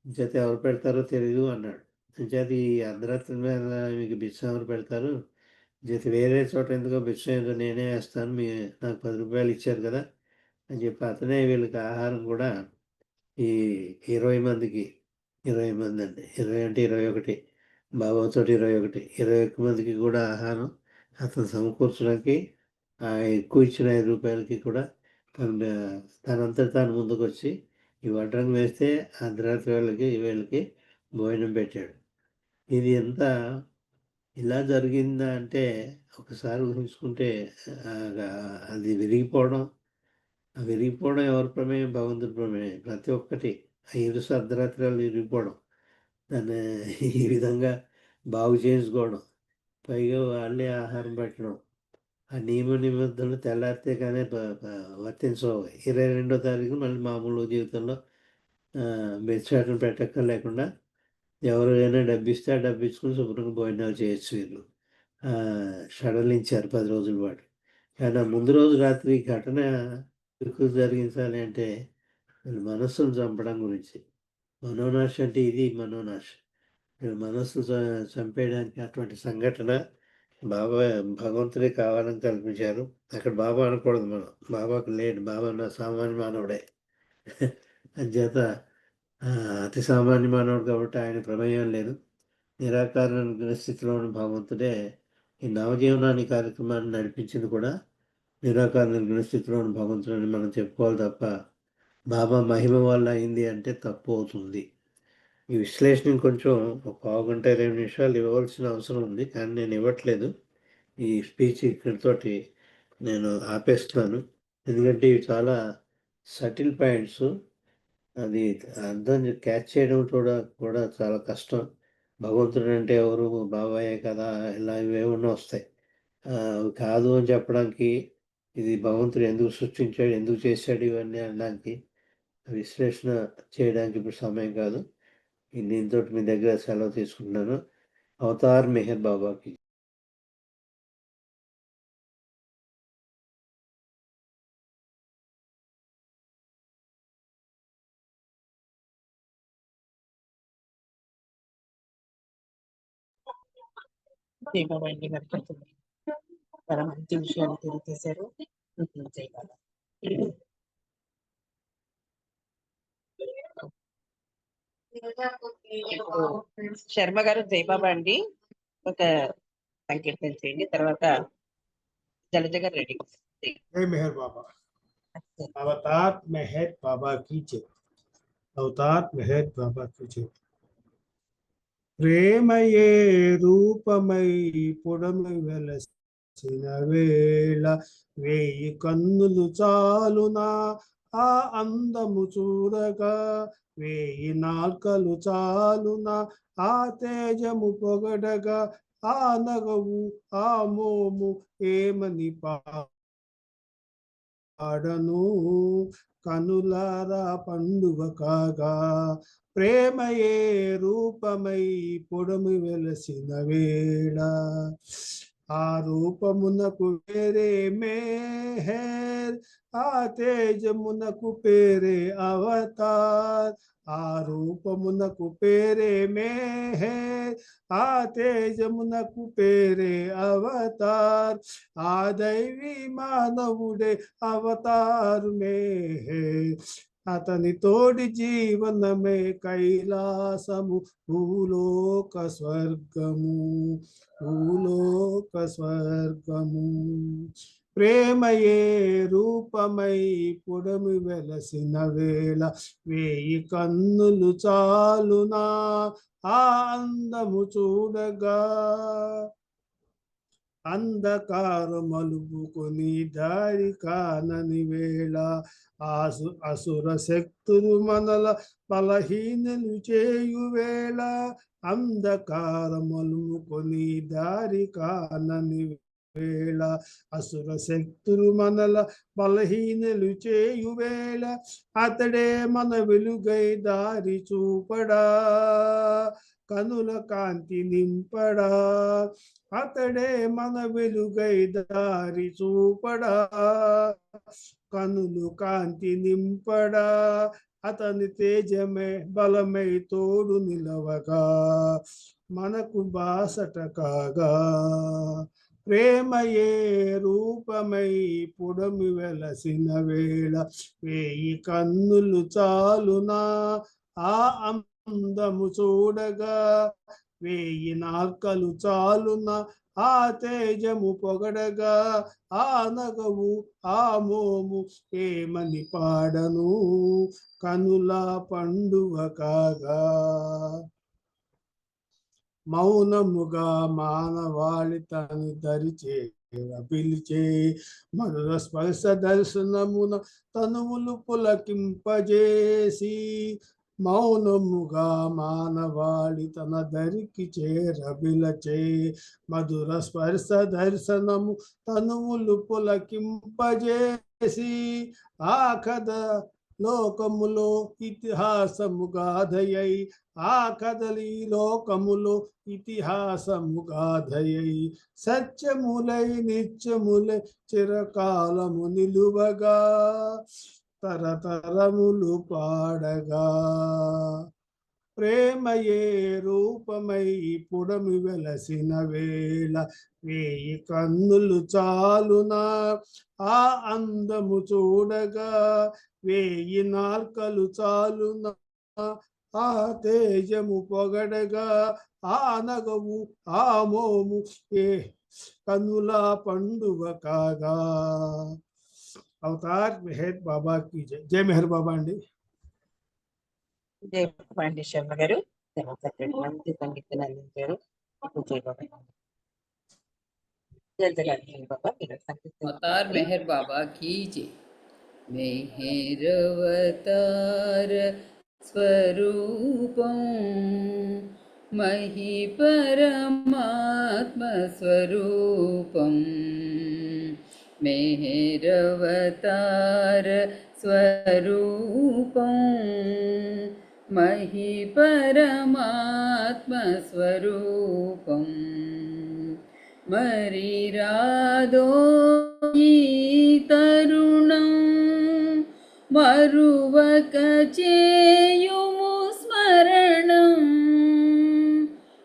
చేత ఎవరు పెడతారో తెలియదు అన్నాడు. చేత ఈ అర్ధరాత్రి మీద మీకు భిక్ష ఎవరు పెడతారు, చేత వేరే చోట ఎందుకో భిక్ష ఏదో నేనే వేస్తాను, నాకు 10 రూపాయలు ఇచ్చారు కదా అని చెప్పి అతనే వీళ్ళకి ఆహారం కూడా ఈ 20 మందికి, 20 మంది అండి, 20 అంటే 21, బాబాతో 21 మందికి కూడా ఆహారం అతను సమకూర్చడానికి ఎక్కువ ఇచ్చిన 5 రూపాయలకి కూడా తనంతట తాను ముందుకు వచ్చి ఈ వడ్రంగి వేస్తే అర్ధరాత్రి వీళ్ళకి భోజనం పెట్టాడు. ఇది ఎంత ఇలా జరిగిందా అంటే ఒకసారి ఊహించుకుంటే అది విరిగిపోవడం ఎవరి ప్రమేయం, భగవంతుడి ప్రమేయం. ప్రతి ఒక్కటి ఇరుసు అర్ధరాత్రాలు విరిగిపోవడం, దాన్ని ఈ విధంగా బాగు చేసుకోవడం, పైగా వాళ్ళే ఆహారం పెట్టడం, ఆ నియమ నిబంధనలు తెల్లారితే కానీ వర్తించవు. 22వ తారీఖు మళ్ళీ మామూలు జీవితంలో భిక్షాటన పెట్టక్క లేకుండా ఎవరైనా డబ్బు ఇస్తే ఆ డబ్బు ఇచ్చుకుని శుభ్రంగా భోజనాలు చేయొచ్చు. వీళ్ళు సడలించారు 10 రోజుల పాటు. కానీ ఆ ముందు రోజు రాత్రి ఘటన ఎందుకు జరిగించాలి అంటే వీళ్ళ మనస్సును చంపడం గురించి. మనోనాశ అంటే ఇది మనోనాశ. వీళ్ళ మనస్సు చంపేయడానికి అటువంటి సంఘటన భగవంతుడే కావాలని కల్పించారు. అక్కడ బాబా అనకూడదు మనం. బాబాకు లేడు. బాబా నా సామాన్య మానవుడే. అంచేత అతి సామాన్య మానవుడు కాబట్టి ఆయన ప్రమేయం లేదు. నిరాకార స్థితిలో ఉన్న భగవంతుడే ఈ నవజీవనాన్ని కార్యక్రమాన్ని నడిపించింది కూడా నిరాకార నిర్గుణ స్థితిలో ఉన్న భగవంతుడని మనం చెప్పుకోవాలి తప్ప బాబా మహిమ వల్ల అయింది అంటే తప్పు అవుతుంది. ఈ విశ్లేషణ కొంచెం ఒక పావుగంట 20 నిమిషాలు ఇవ్వవలసిన అవసరం ఉంది, కానీ నేను ఇవ్వట్లేదు. ఈ స్పీచ్ ఇక్కడితోటి నేను ఆపేస్తున్నాను. ఎందుకంటే ఇవి చాలా సటిల్ పాయింట్స్. అది అర్థం క్యాచ్ చేయడం కూడా చాలా కష్టం. భగవంతుడు అంటే ఎవరు, బాబాయే కదా, ఇలా ఇవేమన్నా వస్తాయి. కాదు అని చెప్పడానికి, ఇది భగవంతుడు ఎందుకు సృష్టించాడు, ఎందుకు చేశాడు, ఇవన్నీ అనడానికి విశ్లేషణ చేయడానికి ఇప్పుడు సమయం కాదు. దీంతో మీ దగ్గర సెలవు తీసుకుంటున్నాను. అవతార్ మెహర్ బాబాకి. జై బాబా అండి గారు చాలా మంచి విషయాలు తెలియజేశారు. జై బాబా. ఇప్పుడు శర్మ గారు జై బాబా అండి ఒక సంకీర్తన చేయండి, తర్వాత జలజ గారు రెడీ. जय मेहर बाबा। अवतार मेहर बाबा की जय। अवतार मेहर बाबा की जय। ప్రేమయే రూపమై పొడమి వెలసిన వేళ వేయి కన్నులు చాలునా ఆ అందము చూడగా, వేయి నాల్కలు చాలునా ఆ తేజము పొగడగా, ఆ నగవు ఆ మోము ఏమని పాడను కనులారా పండుగ కాగా. ప్రేమయే రూపమై పొడమి వెలసిన వేళ ఆ రూపమునకు పేరే మెహర్, ఆ తేజమునకు పేరే అవతార్. ఆ రూపమునకు పేరే మెహర్, ఆ తేజమునకు పేరే అవతార్. ఆ దైవీ మానవుడే అవతార్ మెహర్, అతని తోడి జీవనమే కైలాసము, భూలోక స్వర్గము, భూలోక స్వర్గము. ప్రేమయే రూపమై పొడమి వెలసిన వేళ వేయి కన్నులు చాలునా ఆ అందము చూడగా. అంధకారం మలుపుకొని దారి కానని వేళ అసుర శక్తులు మనల బలహీనలు చేయు వేళ. అంధకారం మలుపుకొని దారి కానని వేళ అసుర శక్తులు మనల బలహీనలు చేయు వేళ అతడే మన వెలుగై దారి చూపడా, కనుల కాంతి నింపడా. అతడే మన వెలుగై దారి చూపడా, కనులు కాంతి నింపడా. అతని తేజమే బలమై తోడు నిలవగా, మనకు బాసట కాగా. ప్రేమయే రూపమై పొడమి వెలసిన వేళ వేయి కన్నులు చాలునా ఆ అందము చూడగా, వేయి నాల్కలు చాలునా ఆ తేజము పొగడగా. ఆ నగవు ఆ మోము ఏమని పాడను కనుల పండుగ కాగా. మౌనముగా మానవాళి తను దరిచే పిలిచే, మధుర స్పర్శ దర్శనమున తనువులు పులకింపజేసి. మౌనముగా మానవాళి తన దరికి చేరబిలచే, మధుర స్పర్శ దర్శనము తనువులు పులకింపజేసి. ఆ కథ లోకములో ఇతిహాసము గాథయై ఆ కదలి లోకములో ఇతిహాసము గాథయై సత్యములై నిత్యములై చిరకాలము నిలువగా తరతరములు పాడగా ప్రేమయే రూపమై పుడమి వెలసిన వేళ వేయి కన్నులు చాలునా ఆ అందము చూడగా వేయి నాల్కలు చాలునా ఆ తేజము పొగడగా ఆ నగవు ఆ మోము ఏ కన్నుల పండుగ కాగా. అవతార్ మెహర్ బాబా की जय. जय मेहर बाबा అండి. జై బాబా అండి శర్మ గారు. మంచి సంగీతాన్ని అందించారు. ఇప్పుడు జై బాబా. జై బాబా మీరు अवतार मेहर बाबा की जय. मेहर अवतार स्वरूपं मही परमात्म स्वरूपं मेहर अवतार स्वरूपं मही परमात्म स्वरूपं मरीरादो ఈ తరుణం మరువక చేయుము స్మరణం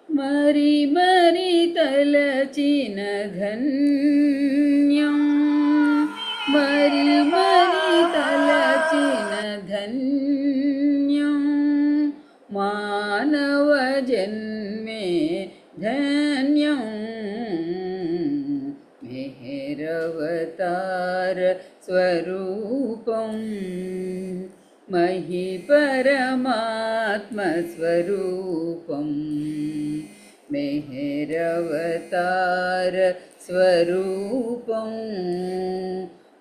మరి మరి తలచిన ధన్యం మరి మరి తలచిన ధన్యం మానవ జన్మే ధన్యం मेहरवतार स्वरूपं मही परमात्म स्वरूपं मेहरवतार स्वरूपं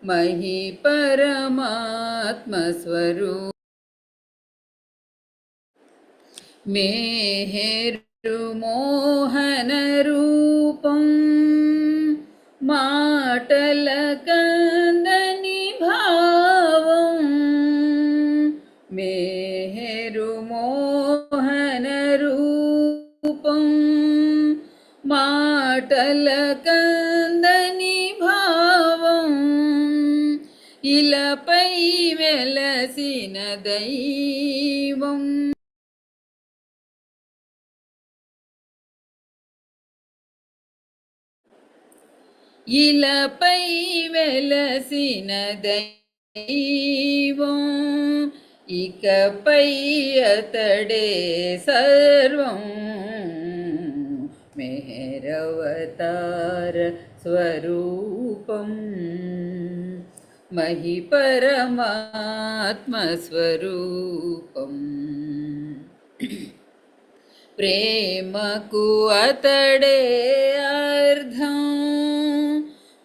मही परमात्म स्वरूपं मेहरु मोहन रूपं మాటల కందని భావం మేహరు మోహన రూపం మాటల కందని భావం ఇలపై వెలసిన దైవం ఇలపై వెలసిన దైవం ఇకపై అతడే సర్వం మెహరవతార స్వరూపం మహి పరమాత్మ స్వరూపం ప్రేమకు అతడే అర్థం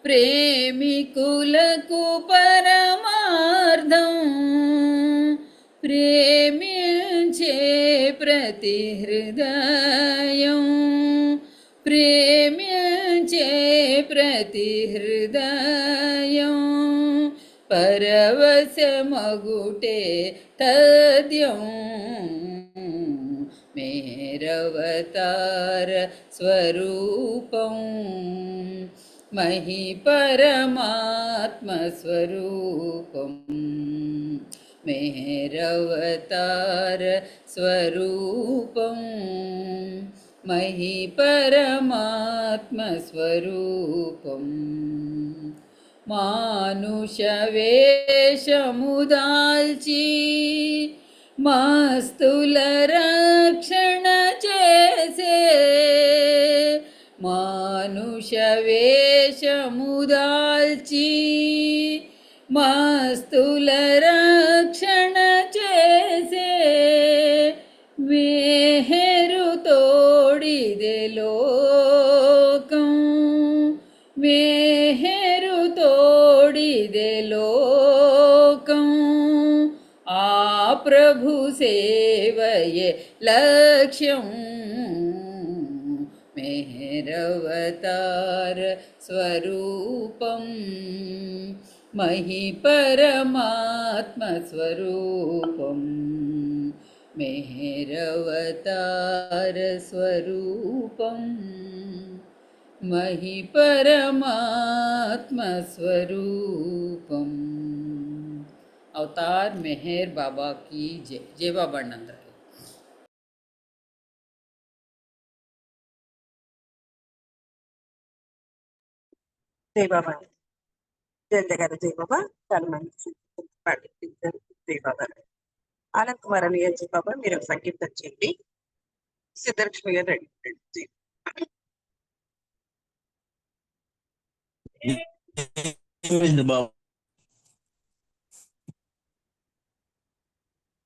ప్రేమికులకు పరమార్థం ప్రేమించే ప్రతి హృదయం ప్రేమించే ప్రతి హృదయం పరవశమగుటే తద్యం मेहरवतार स्वरूपं मही परमात्म स्वरूपं मेहरवतार स्वरूपं मही परमात्म स्वरूपं मानुषवेषमुदाल्ची మస్తుల రక్షణ చేసే మానుష వేషముదాల్చి మస్తుల రక్షణ చేసే మేహరు తోడిదే లోకం మేహరు తోడిదే లోకం ఆ ప్రభు సేవయే లక్ష్యం मेहरवतार स्वरूपं महिपरमात्मस्वरूपं मेहेरवतारस्वरूपं महिपरमात्मस्वरूपम् अवतार मेहर बाबा की जय। जय बाबा नंद। జై బాబా జయంత గారు జై బాబా చాలా మంచి పాటించారు జై బాబా ఆనంద్ కుమార్ అని జై బాబా మీరు ఒక సంగీతం చేయండి సిద్ధలక్ష్మి గారు రెడీ జై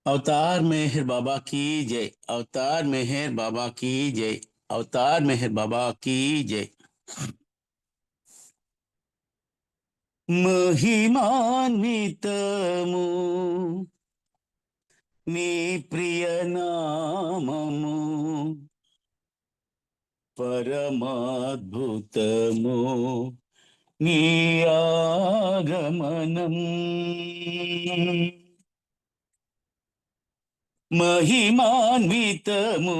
अवतार मेहर बाबा की जय। अवतार मेहर बाबा की जय। अवतार मेहर बाबा की जय। महिमान्वितमु నీ ప్రియనామము పరమాద్భుతము నీ ఆగమనం महिमान्वितमु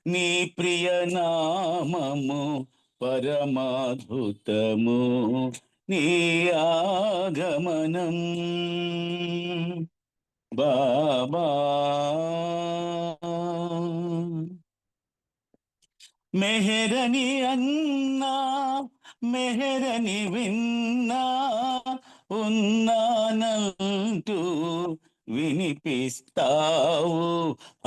నీ ప్రియనామము పరమాద్భుతము నీ ఆగమనం బాబా మెహరని అన్నా మెహరని విన్నా ఉన్నానంటూ వినిపిస్తావు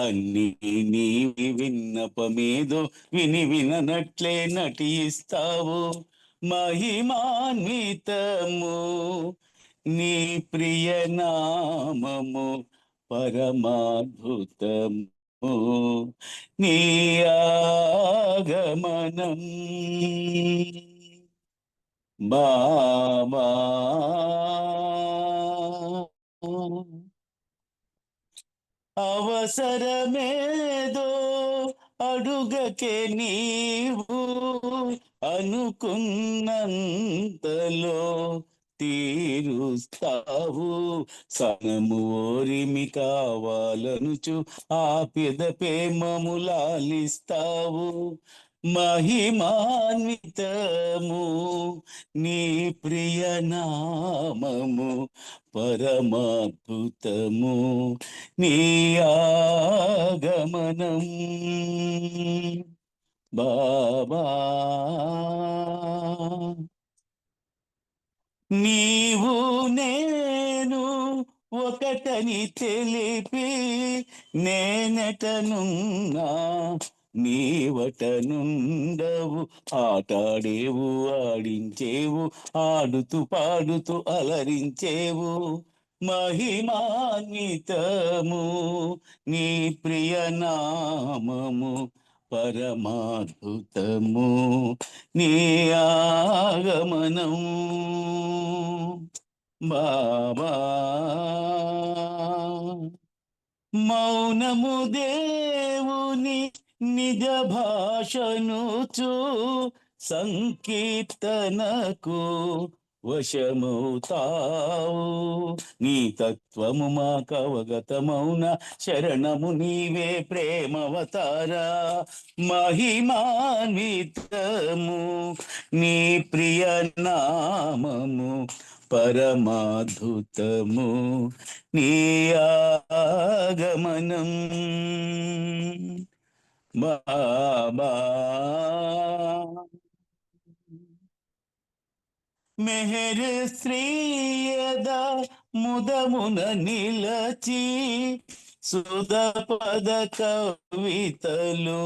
అన్ని నీవి విన్నపమేదో విననట్లే నటిస్తావు మహిమాన్వితము నీ ప్రియనామము పరమాద్భుతము నీ ఆగమనం బాబా అవసరమేదో అడుగకే నీవు అనుకున్నంతలో తీరుస్తావు సనము ఓరిమి కావాలనుచు ఆప్యదపే మములాలిస్తావు महिमान्वितमु నీ ప్రియనామము పరమాద్భుతము నీ ఆగమనం బాబా నీవు నేను ఒకటని తెలిపి నేనటనున్నా నీవటనుండవు ఆటాడేవు ఆడించేవు ఆడుతూ పాడుతూ అలరించేవు మహిమాన్వితము నీ ప్రియనామము పరమాద్భుతము నీ ఆగమనం బాబా మౌనము దేవుని నిజ భాషనుచు సంకీర్తనకు వశమవుతావు నీ తత్వము మాకవగతమౌన శరణము నీవే ప్రేమవతారా మహిమాన్వితము నీ ప్రియనామము పరమాద్భుతము నీ ఆగమనం బాబా మెహర్ శ్రీయద ముదమున నిలచి సుధ పద కవితలు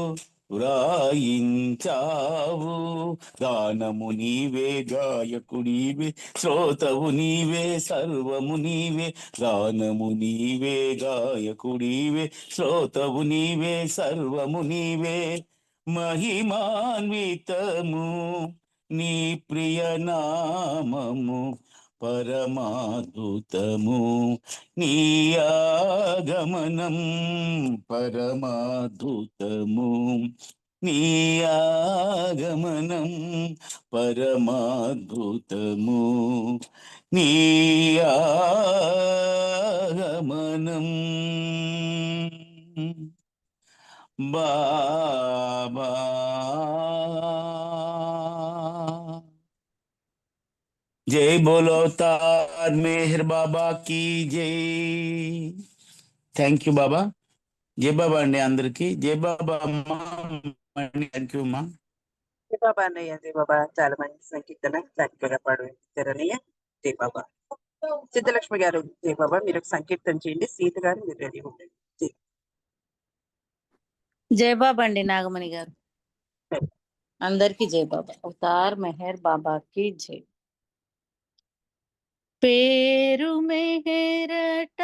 వ్రాయించావు గానము నీవే గాయకుడివే శ్రోతవు నీవే సర్వము నీవే గానము నీవే గాయకుడివే శ్రోతవు నీవే సర్వము నీవే మహిమాన్వితము నీ ప్రియనామము పరమాద్భుతము నీ ఆగమనం పరమాద్భుతము నీ ఆగమనం పరమాద్భుతము, నీ ఆగమనం బాబా. జై బోలో అవతార్ మెహర్ బాబా की జై. థ్యాంక్ యూ బాబా. జై బాబా అండి అందరికి. జై బాబా అమ్మా. థ్యాంక్ యూ అమ్మా. జై బాబా అన్నయ్య, జై బాబా. చాలా మంచి సంకీర్తన చక్కగా పాడవేశారన్నయ్య. జై బాబా. సిద్ధలక్ష్మి గారు జై బాబా, మీరు ఒక సంకీర్తన చేయండి. సీత గారు మీరు రెడీ ఉండండి. జై. జై బాబా అండి నాగమణి గారు. అందరికి జై బాబా. అవతార్ మెహర్ బాబా కి జై. పేరు మెహరట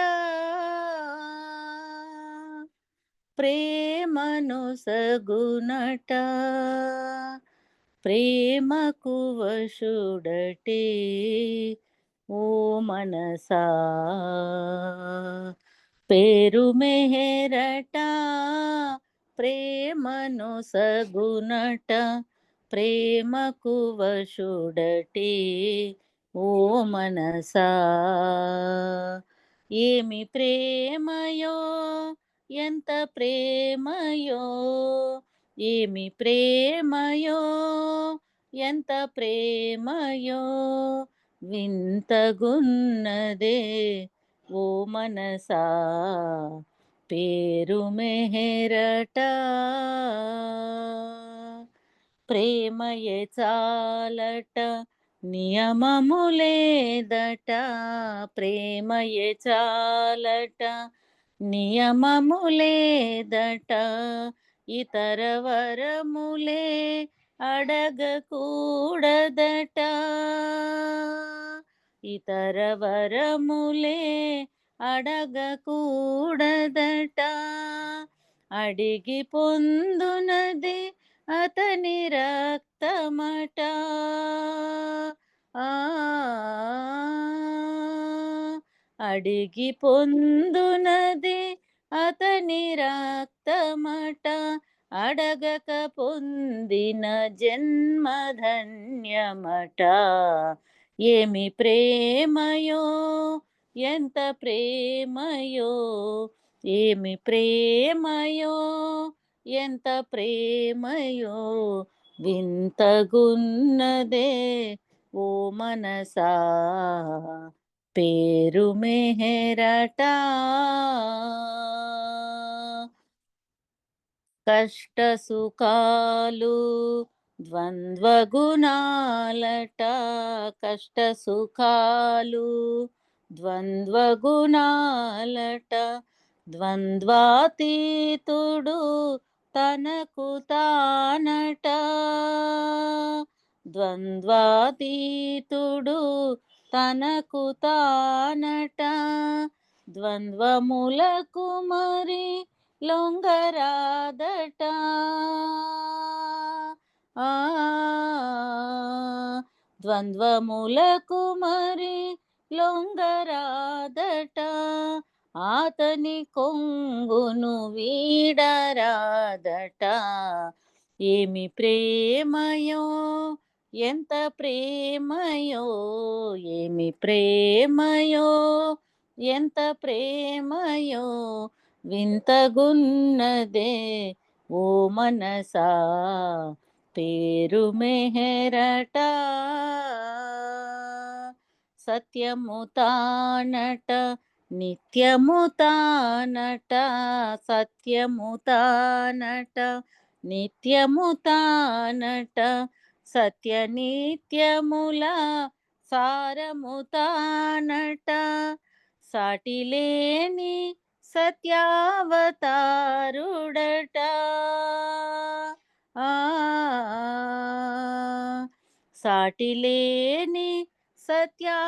ప్రేమను సగునట, ప్రేమకు వశుడటే ఓ మనసా. పేరు మెహరట ప్రేమను సగునట, ప్రేమకు వశుడటే ఓ మనసా. ఏమి ప్రేమయో ఎంత ప్రేమయో, ఏమి ప్రేమయో ఎంత ప్రేమయో, వింతగున్నదే ఓ మనసా. పేరు మెహరట ప్రేమయే చాలట నియమము లేదట, ప్రేమయే చాలట నియమము లేదట, ఇతర వరములే అడగకూడదట, ఇతర వరములే అడగకూడదట. అడిగి పొందునది అతని రక్తమట, అడిగి పొందునది అతని రక్తమట, అడగక పొందిన జన్మధన్యమట. ఏమి ప్రేమయో ఎంత ప్రేమయో, ఏమి ప్రేమయో ఎంత ప్రేమయో, వింతగున్నదే ఓ మనసా. పేరు మెహరట కష్ట సుఖాలు ద్వంద్వ గుణాలట, కష్ట సుఖాలు ద్వంద్వ గుణాలట, ద్వంద్వాతీతుడు తనకు తానట, ద్వంద్వాతీతుడు తనకు తానట, ద్వంద్వములకు మరి లొంగరాదట, ద్వంద్వములకు మరి లొంగరాదట, అతని కొంగును వీడరాదట. ఏమి ప్రేమయో ఎంత ప్రేమయో, ఏమి ప్రేమయో ఎంత ప్రేమయో, వింతగున్నదే ఓ మనసా. పేరు మెహరట సత్యము తానట నిత్యము తానట, సత్యము తానట నిత్యము తానట, సత్య నిత్యముల సారము తానట, సాటిలేని సత్యావతారుడట, సాటిలేని సత్యావతారుడట,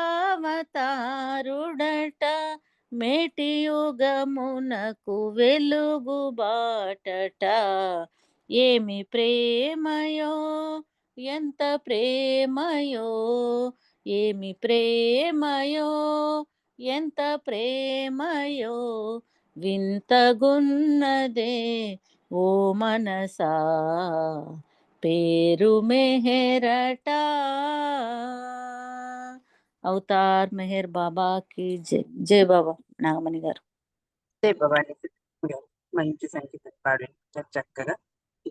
మేటి యుగమునకు వెలుగు బాటట. ఏమి ప్రేమయో ఎంత ప్రేమయో, ఏమి ప్రేమయో ఎంత ప్రేమయో, వింతగున్నదే ఓ మనసా పేరు మెహరట అవతార్ మెహర్ బాబాకి జై. జై బాబా నాగమణి గారు. జై బాబా అండి. మంచి సంగీతం పాడించారు చక్కగా.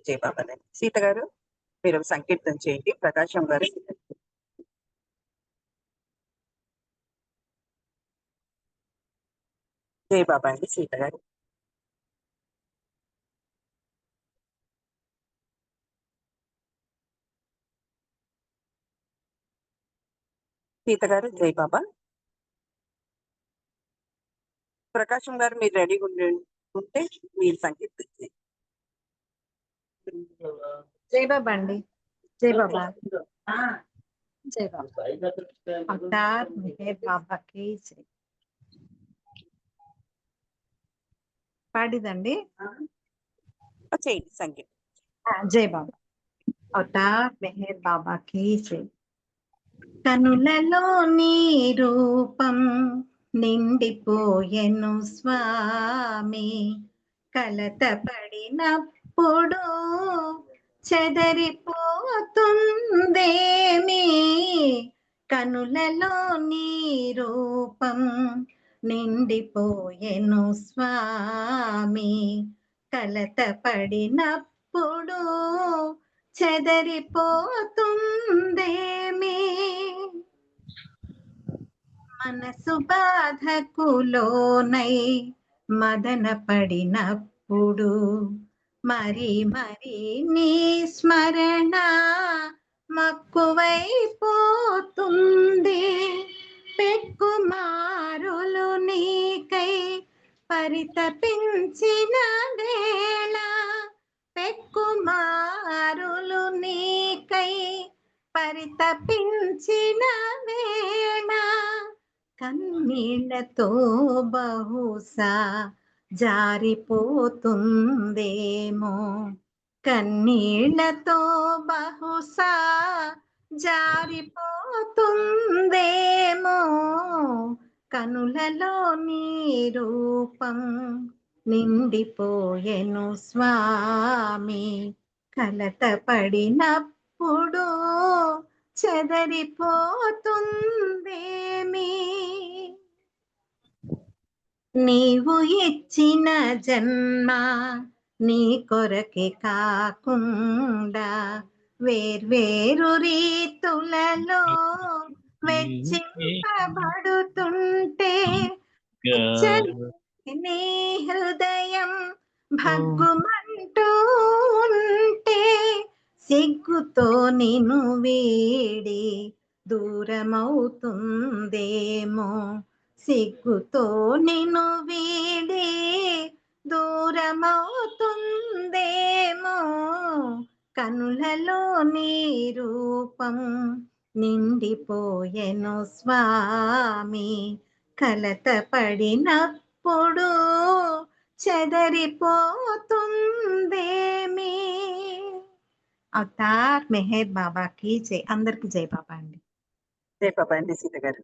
జై బాబా అండి. సీత గారు మీరు సంకీర్తన చేయండి. ప్రకాశం గారు జై బాబా అండి. సీత గారు సీత గారు జై బాబా. ప్రకాశం గారు మీరు రెడీగా ఉంటే మీరు సంకీర్తన చేయండి. జై బాబా అండి. జై బాబా. జై బాబా. అవతార్ మెహర్ బాబాకి జై. పాడిదండి. చేయండి సంకీర్తన. జై బాబా. అవతార్ మెహర్ బాబాకి జై. కనులలో నీ రూపం నిండిపోయెను స్వామి, కలత పడినప్పుడు చెదరిపోతుందేమి. కనులలో నీ రూపం నిండిపోయెను స్వామి, కలత పడినప్పుడు చెదరిపోతుందేమి. మనసు బాధకు లోనై మదన పడినప్పుడు మరి మరి నీ స్మరణ మక్కువైపోతుంది. పెక్కుమారులు నీకై పరితపించిన వేళ, పెక్కుమారులు నీకై పరితపించిన వేళ, కన్నీళ్లతో బహుశా జారిపోతుందేమో. కన్నీళ్లతో బహుశా జారిపోతుందేమో. కనులలో నీ రూపం నిండిపోయెను స్వామి, కలత పడినప్పుడు చెదరిపోతుందేమి. నీవు ఇచ్చిన జన్మ నీ కొరకే కాకుండా వేర్వేరు రీతులలో వెచ్చింపబడుతుంటే నీ హృదయం భగ్గుమంటూ ఉంటే, సిగ్గుతో నిన్ను వీడి దూరమవుతుందేమో. సిగ్గుతో నిన్ను వీడి దూరమవుతుందేమో. కనులలో నీ రూపం నిండిపోయెను స్వామి, కలత పడినప్పుడు చెదరిపోతుందేమి. అవతార్ మెహర్ బాబాకి జై. అందరికి జై బాబా అండి. జై బాబా అండి. సీత గారు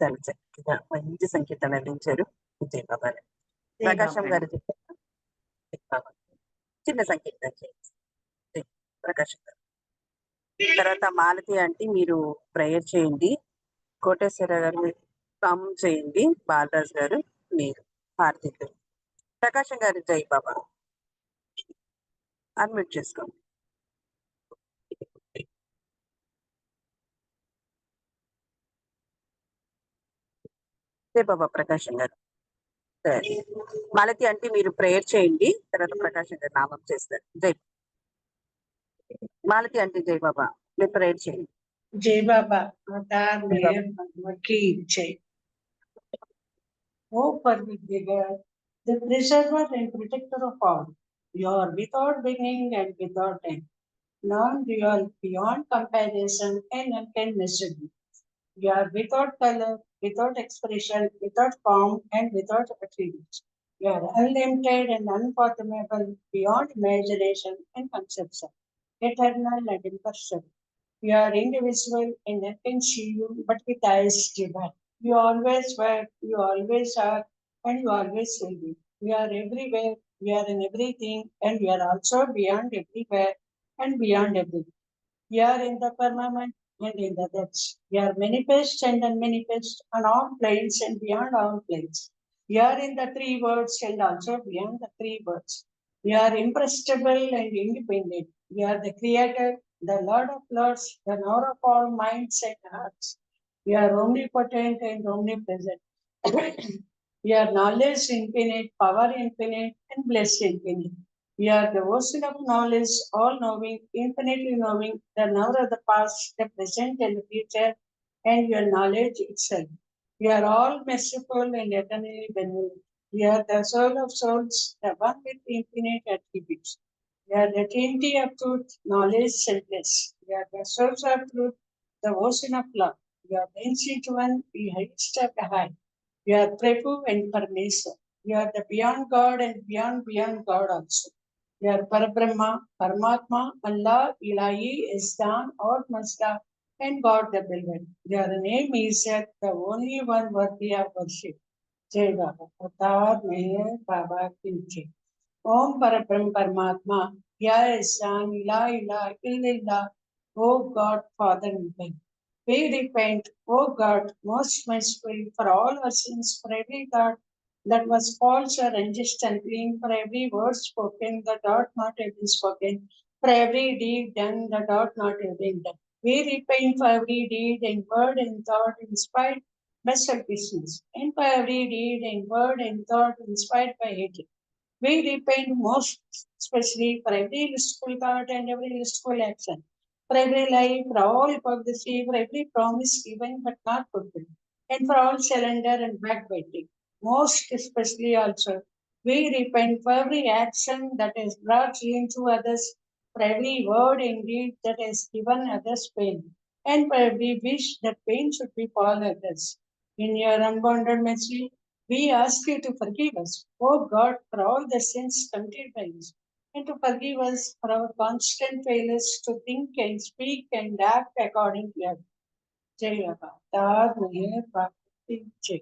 చాలా చక్కగా మంచి సంకీర్తన అందించారు. జై బాబా. ప్రకాశం గారు చెప్పారు. చిన్న సంకీర్తన చేయండి. ప్రకాశం గారు తర్వాత మాలతి అంటే మీరు ప్రేయర్ చేయండి. కోటేశ్వర గారు కామం చేయండి. బాలరాజు గారు మీరు హారతి. ప్రకాశం గారు జై బాబా అన్మ్యూట్ చేసుకోండి. జై బాబా. ప్రకాశం గారు సరే. మాలతి అంటే మీరు ప్రేయర్ చేయండి. తర్వాత ప్రకాశం గారు నామం చేస్తారు. జై మాలతి అంటే జై బాబా మీరు ప్రేయర్ చేయండి. जय बाबा अवतार मेहर बाबा की जय. O Parvatigar, the preserver and protector of all, you are without beginning and without end, non-dual, beyond comparison and unconditional. You are without color, without expression, without form, and without attributes. You are unlimited and unfathomable, beyond imagination and conception, eternal and impersonal. You are indivisible and I can see you, but with eyes divine. You always were, you always are, and you always will be. You are everywhere, We are in everything, and we are also beyond everywhere and beyond everything. We are in the firmament and in the depths. We are manifest and unmanifest on all planes and beyond all planes. We are in the three words and also beyond the three words. We are impressible and independent. We are the Creator, the Lord of Lords, the knower of all minds and hearts. We are omnipotent and omnipresent. We are knowledge infinite, power infinite, and bliss infinite. We are the ocean of knowledge, all knowing, infinitely knowing, the knower of the past, the present, and the future, and your knowledge itself. We are all merciful and eternally benevolent. We are the soul of souls, the one with infinite attributes. We are the trinity of truth, knowledge, and bliss. We are the source of truth, the ocean of love. We are the ancient one, the highest of the high. We are Prabhu and Parmeshwar. We are the beyond God and beyond God also. We are Parabrahma, Paramatma, Allah, Ilahi, Isdan, or Mazda, and God the Beloved. Their name is the only one worthy of worship. Jai Baba. Atar Meher Baba Kinche. Om Parabrahma Paramatma, Ya Isdan, Ilah, Illallah, O God, Father in heaven. We repent, O God, most merciful, for all our sins, for every thought that was false or unjust and clean, for every word spoken that ought not have been spoken, for every deed done that ought not have been done. We repent for every deed and word and thought inspired by selfishness, and for every deed and word and thought inspired by hatred. We repent most especially for every lustful thought and every lustful action, for every lie, for all hypocrisy, for every promise given but not fulfilled, and for all surrender and backbiting. Most especially also, we repent for every action that has brought ruin to others, for every word and deed that has given others pain, and for every wish that pain should befall others. In your unbounded mercy, we ask you to forgive us, O God, for all the sins committed by us, and to forgive us for our constant failures to think and speak and act according to your Jai Baba. Tar Meher Bhakti Jai.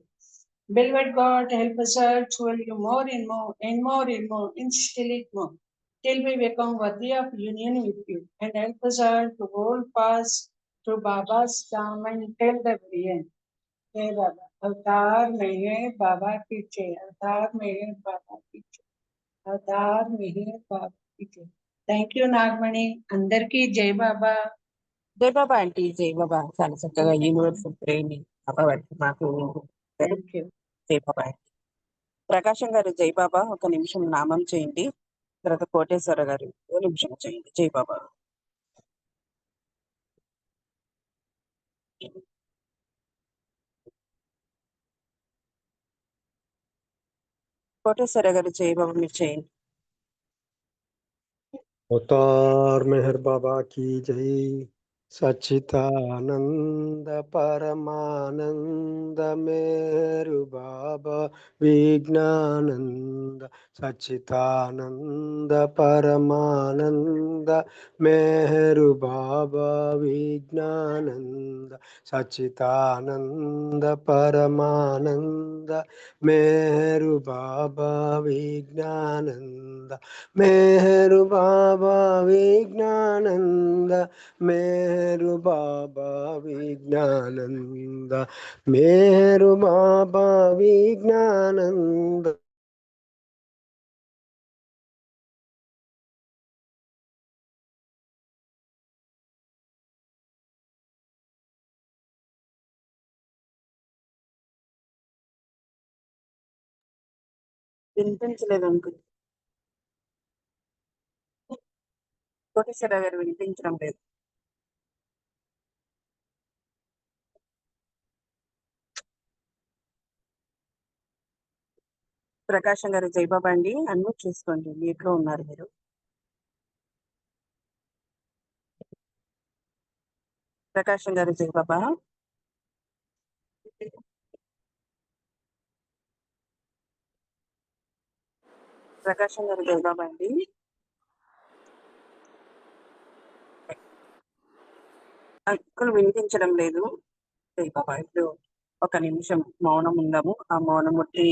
Beloved God, help us all to love you more and more and more and more, and still it more, till we become worthy of union with you, and help us all to hold fast to Baba's charm until the very end. Jai Baba. अवतार मेहर बाबा की जय. अवतार मेहर बाबा की जय. अवतार मेहर बाबा की जय. Thank you Nagamani. అందరికీ జై బాబా. జై బాబా ఆంటీ, జై బాబా. చాలా చక్కగా యూనివర్సల్ ట్రైనింగ్ బాబా వారికి మాకు థ్యాంక్ యూ. జై బాబా. ప్రకాశం గారు జై బాబా ఒక నిమిషం నామం చేయండి. తర్వాత కోటేశ్వర గారు ఓ నిమిషం చేయండి. జై బాబా. కోటేశ్వర గారు జై బాబా మీరు చేయండి. अवतार मेहर बाबा की जय. सच्चिदानंद परमानंद मेरु बाबा विज्ञानंद. सच्चिदानंद परमानंद मेरु बाबा विज्ञानंद. सच्चिदानंद परमानंद मेरु बाबा विज्ञानंद. मेहरु बाबा विज्ञानंद. मेहरु बाबा विज्ञानंद. मेहरु बाबा विज्ञानंद. వినిపించలేదు అనుకుంది. కోటేశ్వర గారు వినిపించడం లేదు. ప్రకాశం గారు జై బాబా అండి. అన్మ్యూట్ చేసుకోండి, మ్యూట్ లో ఉన్నారు మీరు. ప్రకాశం గారు జై బాబా. ప్రకాశం గారు జై బాబా అండి. అంకుల్ వినిపించడం లేదు. జై బాబా. ఇప్పుడు ఒక నిమిషం మౌనం ఉందాము. ఆ మౌనం ముట్టి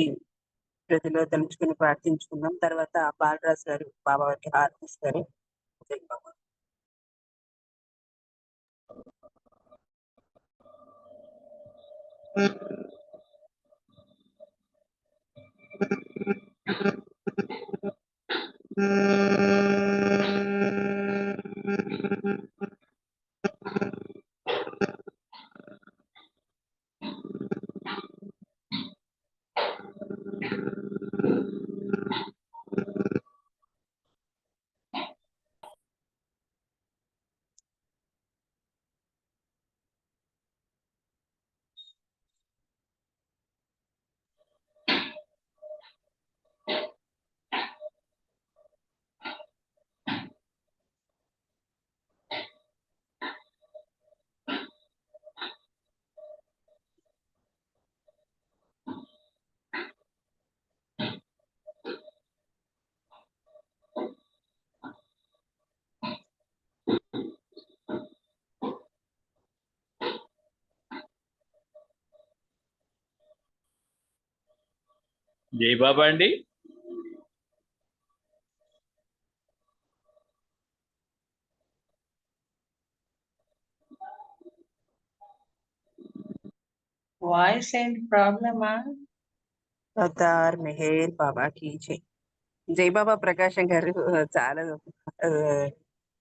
హృదయలో తలుచుకుని ప్రార్థించుకుందాం. తర్వాత బాలరాజు గారు బాబా వారికి హారతి ఇస్తారు. జై బాబా. జై బాబా అండి. వాయిస్ ఏంటి ప్రాబ్లమా? అవతార్ మెహర్ బాబాకి జై. జై బాబా ప్రకాశం గారు చాలా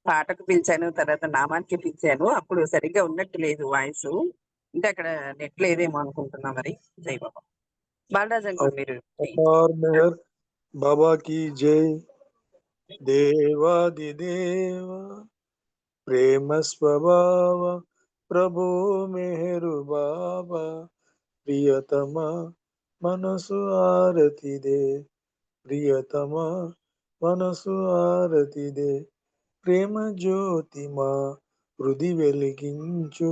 పాటకు పిలిచాను, తర్వాత నామానికి పిలిచాను. అప్పుడు సరిగ్గా ఉన్నట్టు లేదు వాయిస్. అంటే అక్కడ నెట్ లేదేమో అనుకుంటున్నా మరి. జై బాబా. బాలరాజ్ అంకుల్ మీరు అవతార్ మెహర్ బాబా की जय. దేవాదిదేవ ప్రేమ స్వభావ ప్రభు మెహరు బాబా ప్రియతమ మనసు ఆరతిదే. ప్రియతమ మనసు ఆరతిదే. ప్రేమ జ్యోతి మా హృది వెలిగించు.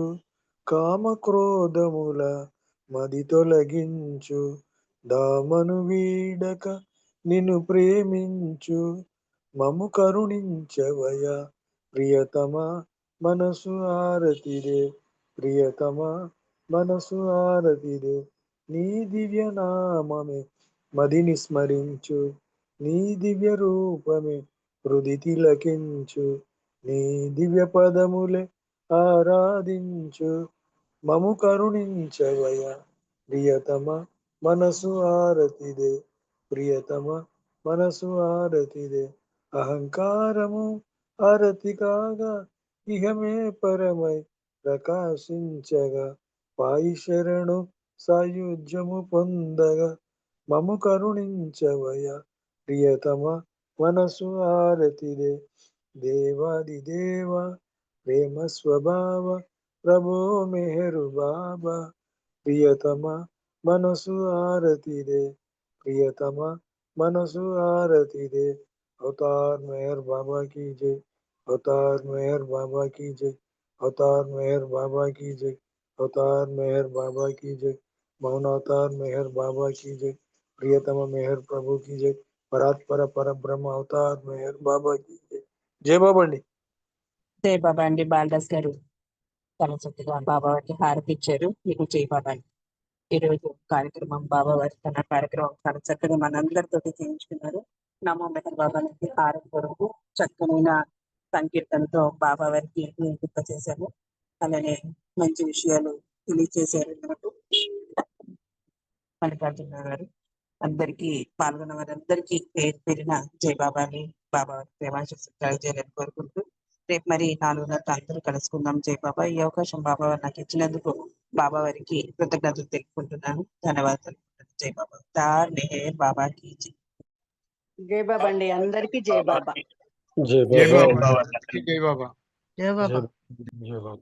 కామ క్రోధముల మది తొలగించు. దామను వీడక నిన్ను ప్రేమించు. మము కరుణించవయ ప్రియతమ మనసు ఆరతిదే. ప్రియతమ మనసు ఆరతిదే. నీ దివ్య నామమే మదిని స్మరించు. నీ దివ్య రూపమే హృది తిలకించు. నీ దివ్య పదములే ఆరాధించు. మము కరుణించవయ ప్రియతమ మనసు ఆరతిదే. ప్రియతమ మనసు ఆరతిదే. అహంకారము ఆరతి కాగా ఇహమే పరమై ప్రకాశించగా. పాయి శరణు సాయుధ్యము పొందగా. మము కరుణించవయ ప్రియతమ మనసు ఆరతిదే. దేవాదిదేవ ప్రేమ స్వభావ ప్రభు మెహరు బాబా ప్రియతమ మనసు ఆరతిదే. ప్రియతమ మనసు ఆరతిదే. అవతార్ మెహర్ బాబా की जय. అవతార్ మెహర్ బాబా की जय. అవతార్ మెహర్ బాబా की जय. అవతార్ మెహర్ బాబా की जय. మౌనావతార్ మెహర్ బాబా की जय. ప్రియతమ మెహర్ ప్రభు की जय. పరాత్పర పరబ్రహ్మ అవతార్ మెహర్ బాబా की जय. జై బాబా అండి. జై బాబా అండి. బాలరాజ్ గారు చాలా చక్కగా బాబా వారికి హారతి ఇచ్చారు. మీకు జై బాబా అండి. ఈరోజు కార్యక్రమం బాబా వారి తన కార్యక్రమం చాలా చక్కగా మనందరితోటి చేయించుకున్నారు. నమో మెహర్ బాబాకి హారతి కొరకు చక్కనైన సంకీర్తనతో బాబా వారికి గుర్త చేశారు. అలానే మంచి విషయాలు తెలియజేశారు మనకు మల్లికార్జున గారు. అందరికీ పాల్గొన్న వారందరికీ పేరు పేరిన జై బాబాని బాబా వారి ప్రేమాశిస్సు చేయాలని కోరుకుంటూ రేపు మరి 4:30 అందరూ కలుసుకుందాం. జై బాబా. ఈ అవకాశం బాబా వారు నాకు ఇచ్చినందుకు బాబా వారికి కృతజ్ఞతలు తెలుపుకుంటున్నాను. ధన్యవాదాలు. జై బాబా. అవతార్ మెహర్ బాబాకి జై. జై బాబా అండి. అందరికీ జై బాబా. జై జై బాబా. బాబా. జై బాబా. జై బాబా. జై బాబా.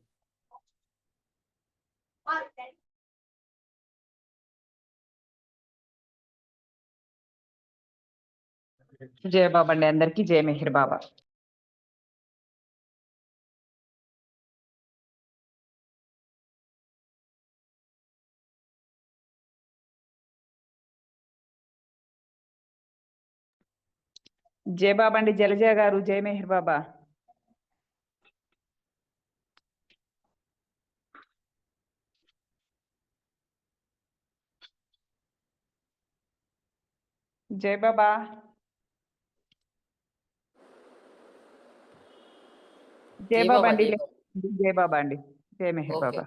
జయ బాబా అండి. అందరికీ జయ మెహర్ బాబా. జయ బాబా అండి. జలజయ గారు జయ మెహర్ బాబా. జై బాబా జై జై బాబా బాబా అండి జై బాబా జై బాబా అండి జై మెహర్ ఓకే బాబా